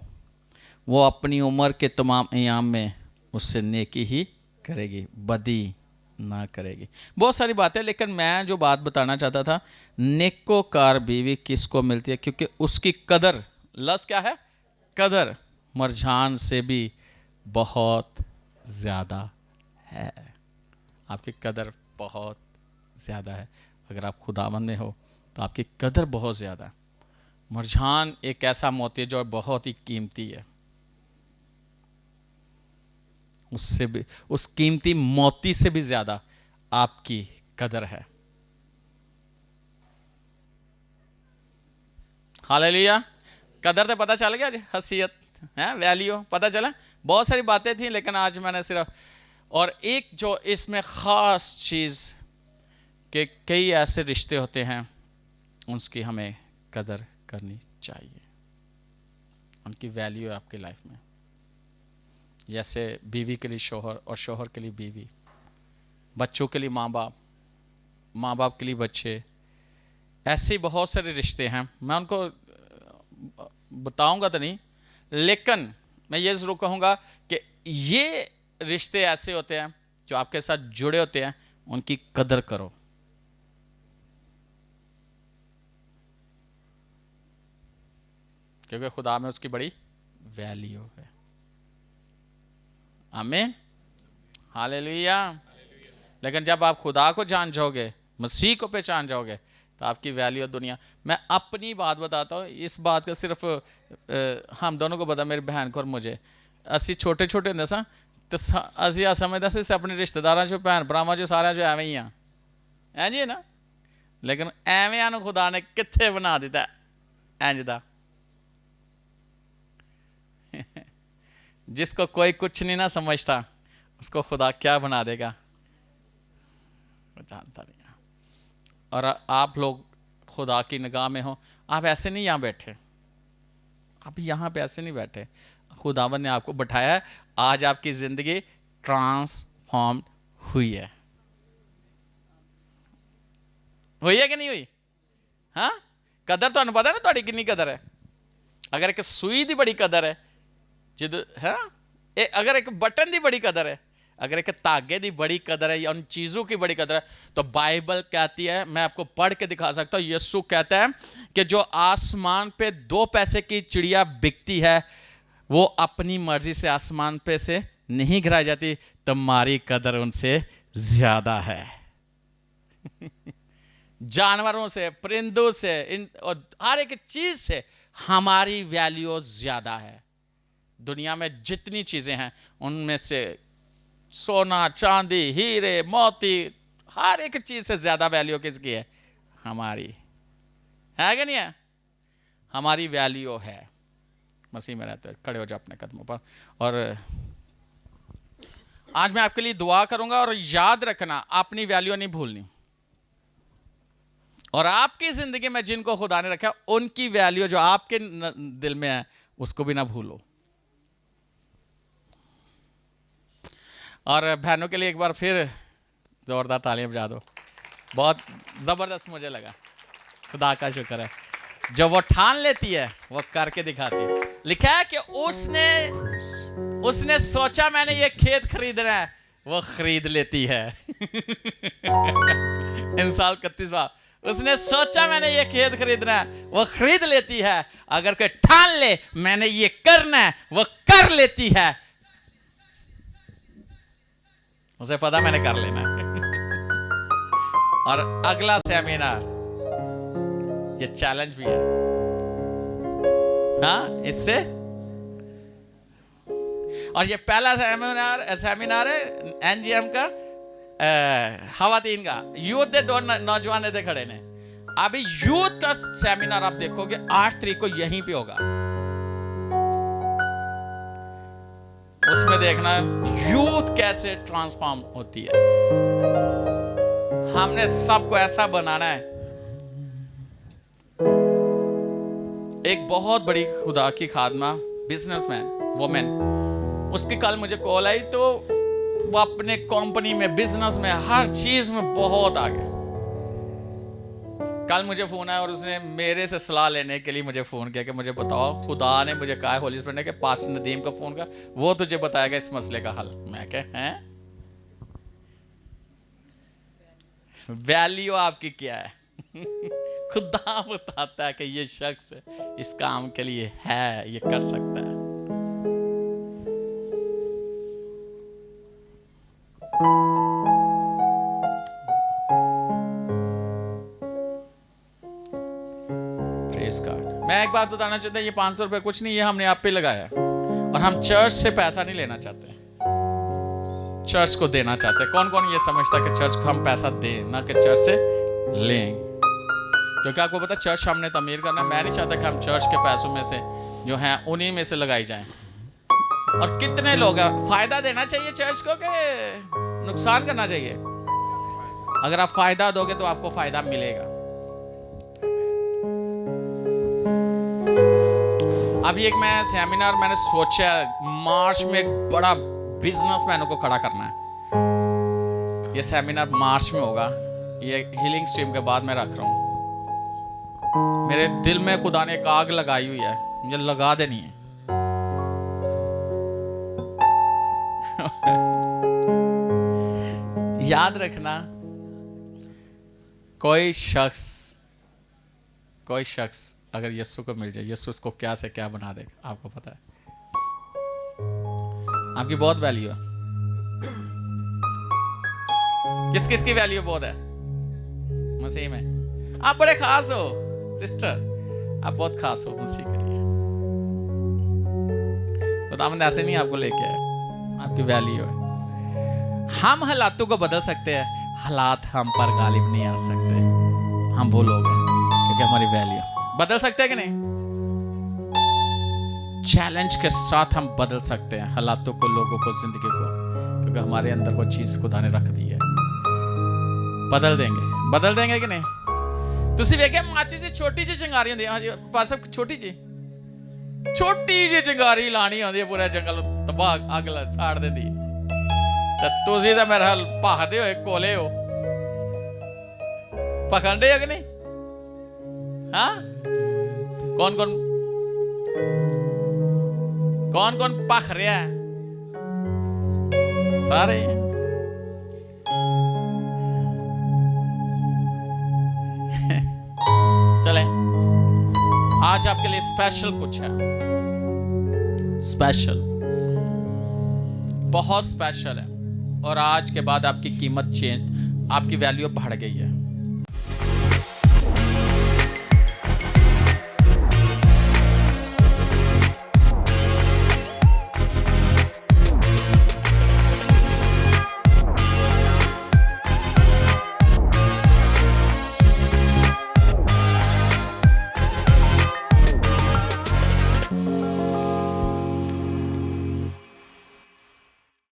वो अपनी उम्र के तमाम अयाम में उससे नेकी ही करेगी, बदी ना करेगी। बहुत सारी बातें, लेकिन मैं जो बात बताना चाहता था, नेकोकार बीवी किसको मिलती है, क्योंकि उसकी कदर, लफ्ज़ क्या है, कदर मरजान से भी बहुत ज़्यादा है। आपकी कदर बहुत ज़्यादा है। अगर आप खुदावंद में हो तो आपकी कदर बहुत ज़्यादा है। मरजान एक ऐसा मोती है जो बहुत ही कीमती है, उससे भी, उस कीमती मोती से भी ज़्यादा आपकी कदर है। हालेलुया। कदर तो पता चल गया, हसीयत है, वैल्यू पता चला। बहुत सारी बातें थी, लेकिन आज मैंने सिर्फ, और एक जो इसमें ख़ास चीज़ कि कई ऐसे रिश्ते होते हैं, उसकी हमें कदर करनी चाहिए, उनकी वैल्यू है आपकी लाइफ में। जैसे बीवी के लिए शोहर, और शोहर के लिए बीवी, बच्चों के लिए माँ बाप, माँ बाप के लिए बच्चे, ऐसे बहुत सारे रिश्ते हैं। मैं उनको बताऊंगा तो नहीं, लेकिन मैं ये ज़रूर कहूँगा कि ये रिश्ते ऐसे होते हैं जो आपके साथ जुड़े होते हैं, उनकी कदर करो। क्योंकि खुदा में उसकी बड़ी वैल्यू है। आमीन, हालेलुया। लेकिन जब आप खुदा को जान जाओगे, मसीह को पहचान जाओगे, तो आपकी वैल्यू दुनिया। मैं अपनी बात बताता हूँ, इस बात का सिर्फ हम दोनों को पता, मेरी बहन को और मुझे। असी छोटे छोटे होंदे सा तो ਅਸੀਂ ਆ ਸਮਝਦਾ ਸੀ ਆਪਣੇ ਰਿਸ਼ਤੇਦਾਰਾਂ 'ਚੋਂ ਭੈਣ ਭਰਾਵਾਂ 'ਚੋਂ ਸਾਰਿਆਂ 'ਚੋਂ ਐਵੇਂ ਹੀ ਆ, ਇੰਝ ਹੀ ਨਾ। ਲੇਕਿਨ ਐਵਿਆਂ ਨੂੰ ਖੁਦਾ ਨੇ ਕਿੱਥੇ ਬਣਾ ਦਿੱਤਾ ਇੰਝ ਦਾ। जिसको कोई कुछ नहीं ना समझता उसको खुदा क्या बना देगा वो जानता नहीं। और आप लोग खुदा की निगाह में हो, आप ऐसे नहीं यहाँ बैठे, आप यहाँ पे ऐसे नहीं बैठे। खुदावन ने आपको बैठाया है, आज आपकी ज़िंदगी ट्रांसफॉर्म हुई है। हुई है कि नहीं हुई? हाँ, कदर तो पता है ना थोड़ी कितनी कदर है। अगर एक सूई दी बड़ी कदर है जिद है, अगर एक बटन दी बड़ी कदर है, अगर एक धागे दी बड़ी कदर है या उन चीज़ों की बड़ी कदर है, तो बाइबल कहती है, मैं आपको पढ़ के दिखा सकता हूँ, यीशु कहता है कि जो आसमान पे 2 पैसे की चिड़िया बिकती है वो अपनी मर्जी से आसमान पे से नहीं गिराई जाती, तुम्हारी कदर उनसे ज़्यादा है। जानवरों से, परिंदों से, इन और हर एक चीज़ से हमारी वैल्यू ज़्यादा है। दुनिया में जितनी चीज़ें हैं उनमें से सोना, चांदी, हीरे, मोती, हर एक चीज़ से ज़्यादा वैल्यू किसकी है? हमारी है कि नहीं है? हमारी वैल्यू है। मसीह में रहते हुए खड़े हो जाओ अपने कदमों पर। और आज मैं आपके लिए दुआ करूंगा, और याद रखना अपनी वैल्यू नहीं भूलनी, और आपकी ज़िंदगी में जिनको खुदा ने रखा उनकी वैल्यू जो आपके दिल में है उसको भी ना भूलो। और बहनों के लिए एक बार फिर जोरदार तालियां बजा दो। बहुत ज़बरदस्त मुझे लगा, खुदा का शुक्र है। जो वो ठान लेती है वो करके दिखाती है। लिखा है कि उसने सोचा मैंने ये खेत खरीदना है, वो खरीद लेती है। इंसाल 31वां, उसने सोचा मैंने ये खेत खरीदना है, वो खरीद लेती है। अगर कोई ठान ले मैंने ये करना है, वो कर लेती है। उसे पता मैंने कर लेना है। और अगला सेमिनार ये चैलेंज भी है, हाँ, इससे। और ये पहला सेमिनार है एनजीएम का, खवातीन का। यूथ दे 2 नौजवान थे खड़े ने। अभी यूथ का सेमिनार आप देखोगे 8 तारीख को यहीं पे होगा। उसमें देखना यूथ कैसे ट्रांसफॉर्म होती है। हमने सबको ऐसा बनाना है। एक बहुत बड़ी खुदा की खादमा बिजनेसमैन वुमेन, उसकी कल मुझे कॉल आई, तो वो अपने कंपनी में, बिजनेस में, हर चीज में बहुत आगे। कल मुझे फोन आया और उसने मेरे से सलाह लेने के लिए मुझे फोन किया कि मुझे बताओ, खुदा ने मुझे कहा है होली स्पिरिट ने कि पास्टर नदीम का फोन का, वो तुझे बताएगा इस मसले का हल। मैं कह हैं, वैल्यू आपकी क्या है? खुदा बताता है कि ये शख्स इस काम के लिए है, ये कर सकता है। मैं एक बात बताना चाहता हूँ, ये 500 रुपए कुछ नहीं, ये हमने आप पे लगाया, और हम चर्च से पैसा नहीं लेना चाहते, चर्च को देना चाहते हैं। कौन कौन ये समझता है कि चर्च को हम पैसा दें, ना कि चर्च से लें? क्योंकि आपको पता, चर्च हमने तमीर करना। मैं नहीं चाहता कि हम चर्च के पैसों में से जो हैं उन्हीं में से लगाई जाएं। और कितने लोग हैं, फायदा देना चाहिए चर्च को कि नुकसान करना चाहिए? अगर आप फायदा दोगे तो आपको फायदा मिलेगा। अभी एक मैं सेमिनार मैंने सोचा, मार्च में एक बड़ा बिजनेसमैनों को खड़ा करना है। ये सेमिनार मार्च में होगा, ये हीलिंग स्ट्रीम के बाद मैं रख रहा हूँ। मेरे दिल में खुदा ने एक आग लगाई हुई है, मुझे लगा देनी है। याद रखना, कोई शख्स अगर यीशु को मिल जाए, यीशु उसको क्या से क्या बना देगा, आपको पता है। आपकी बहुत वैल्यू है। किस किस की वैल्यू बहुत है मसीह में? आप बड़े खास हो सिस्टर, आप बहुत खास हो मसीह के लिए। खुदावंद ऐसे नहीं आपको लेके आया, आपकी वैल्यू है। हम हालातों को बदल सकते हैं, हालात हम पर गालिब नहीं आ सकते। हम वो लोग हैं क्योंकि हमारी वैल्यू बदल सकते हैं कि नहीं? चैलेंज के साथ हम बदल सकते हैं हालातों को, लोगों को, जिंदगी को, क्योंकि हमारे अंदर वो चीज खुदा ने रख दी है। बदल देंगे कि नहीं? ਤੁਸੀਂ ਵੇਖਿਆ ਮਾਚੀ ਜੀ ਛੋਟੀ ਜਿਹੀ ਚਿੰਗਾਰੀ ਹੁੰਦੀ ਹੈ, ਪਾਸ ਛੋਟੀ ਜਿਹੀ ਚਿੰਗਾਰੀ ਲਾਣੀ ਆਉਂਦੀ ਹੈ, ਪੂਰਾ ਜੰਗਲ ਨੂੰ ਤਬਾਹ ਅੱਗ ਲਾ ਸਾੜ ਦਿੰਦੀ। ਤੇ ਤੁਸੀਂ ਤਾਂ ਮੇਰੇ ਹਾਲ ਭਖਦੇ ਹੋਏ ਕੋਲੇ ਹੋ, ਪਖੰਡੇ ਹੋ ਕਿ ਨਹੀਂ? ਹਾਂ, कौन पख रहा है? सारे। चले, आज आपके लिए स्पेशल कुछ है, स्पेशल, बहुत स्पेशल है। और आज के बाद आपकी कीमत चेंज, आपकी वैल्यू बढ़ गई है।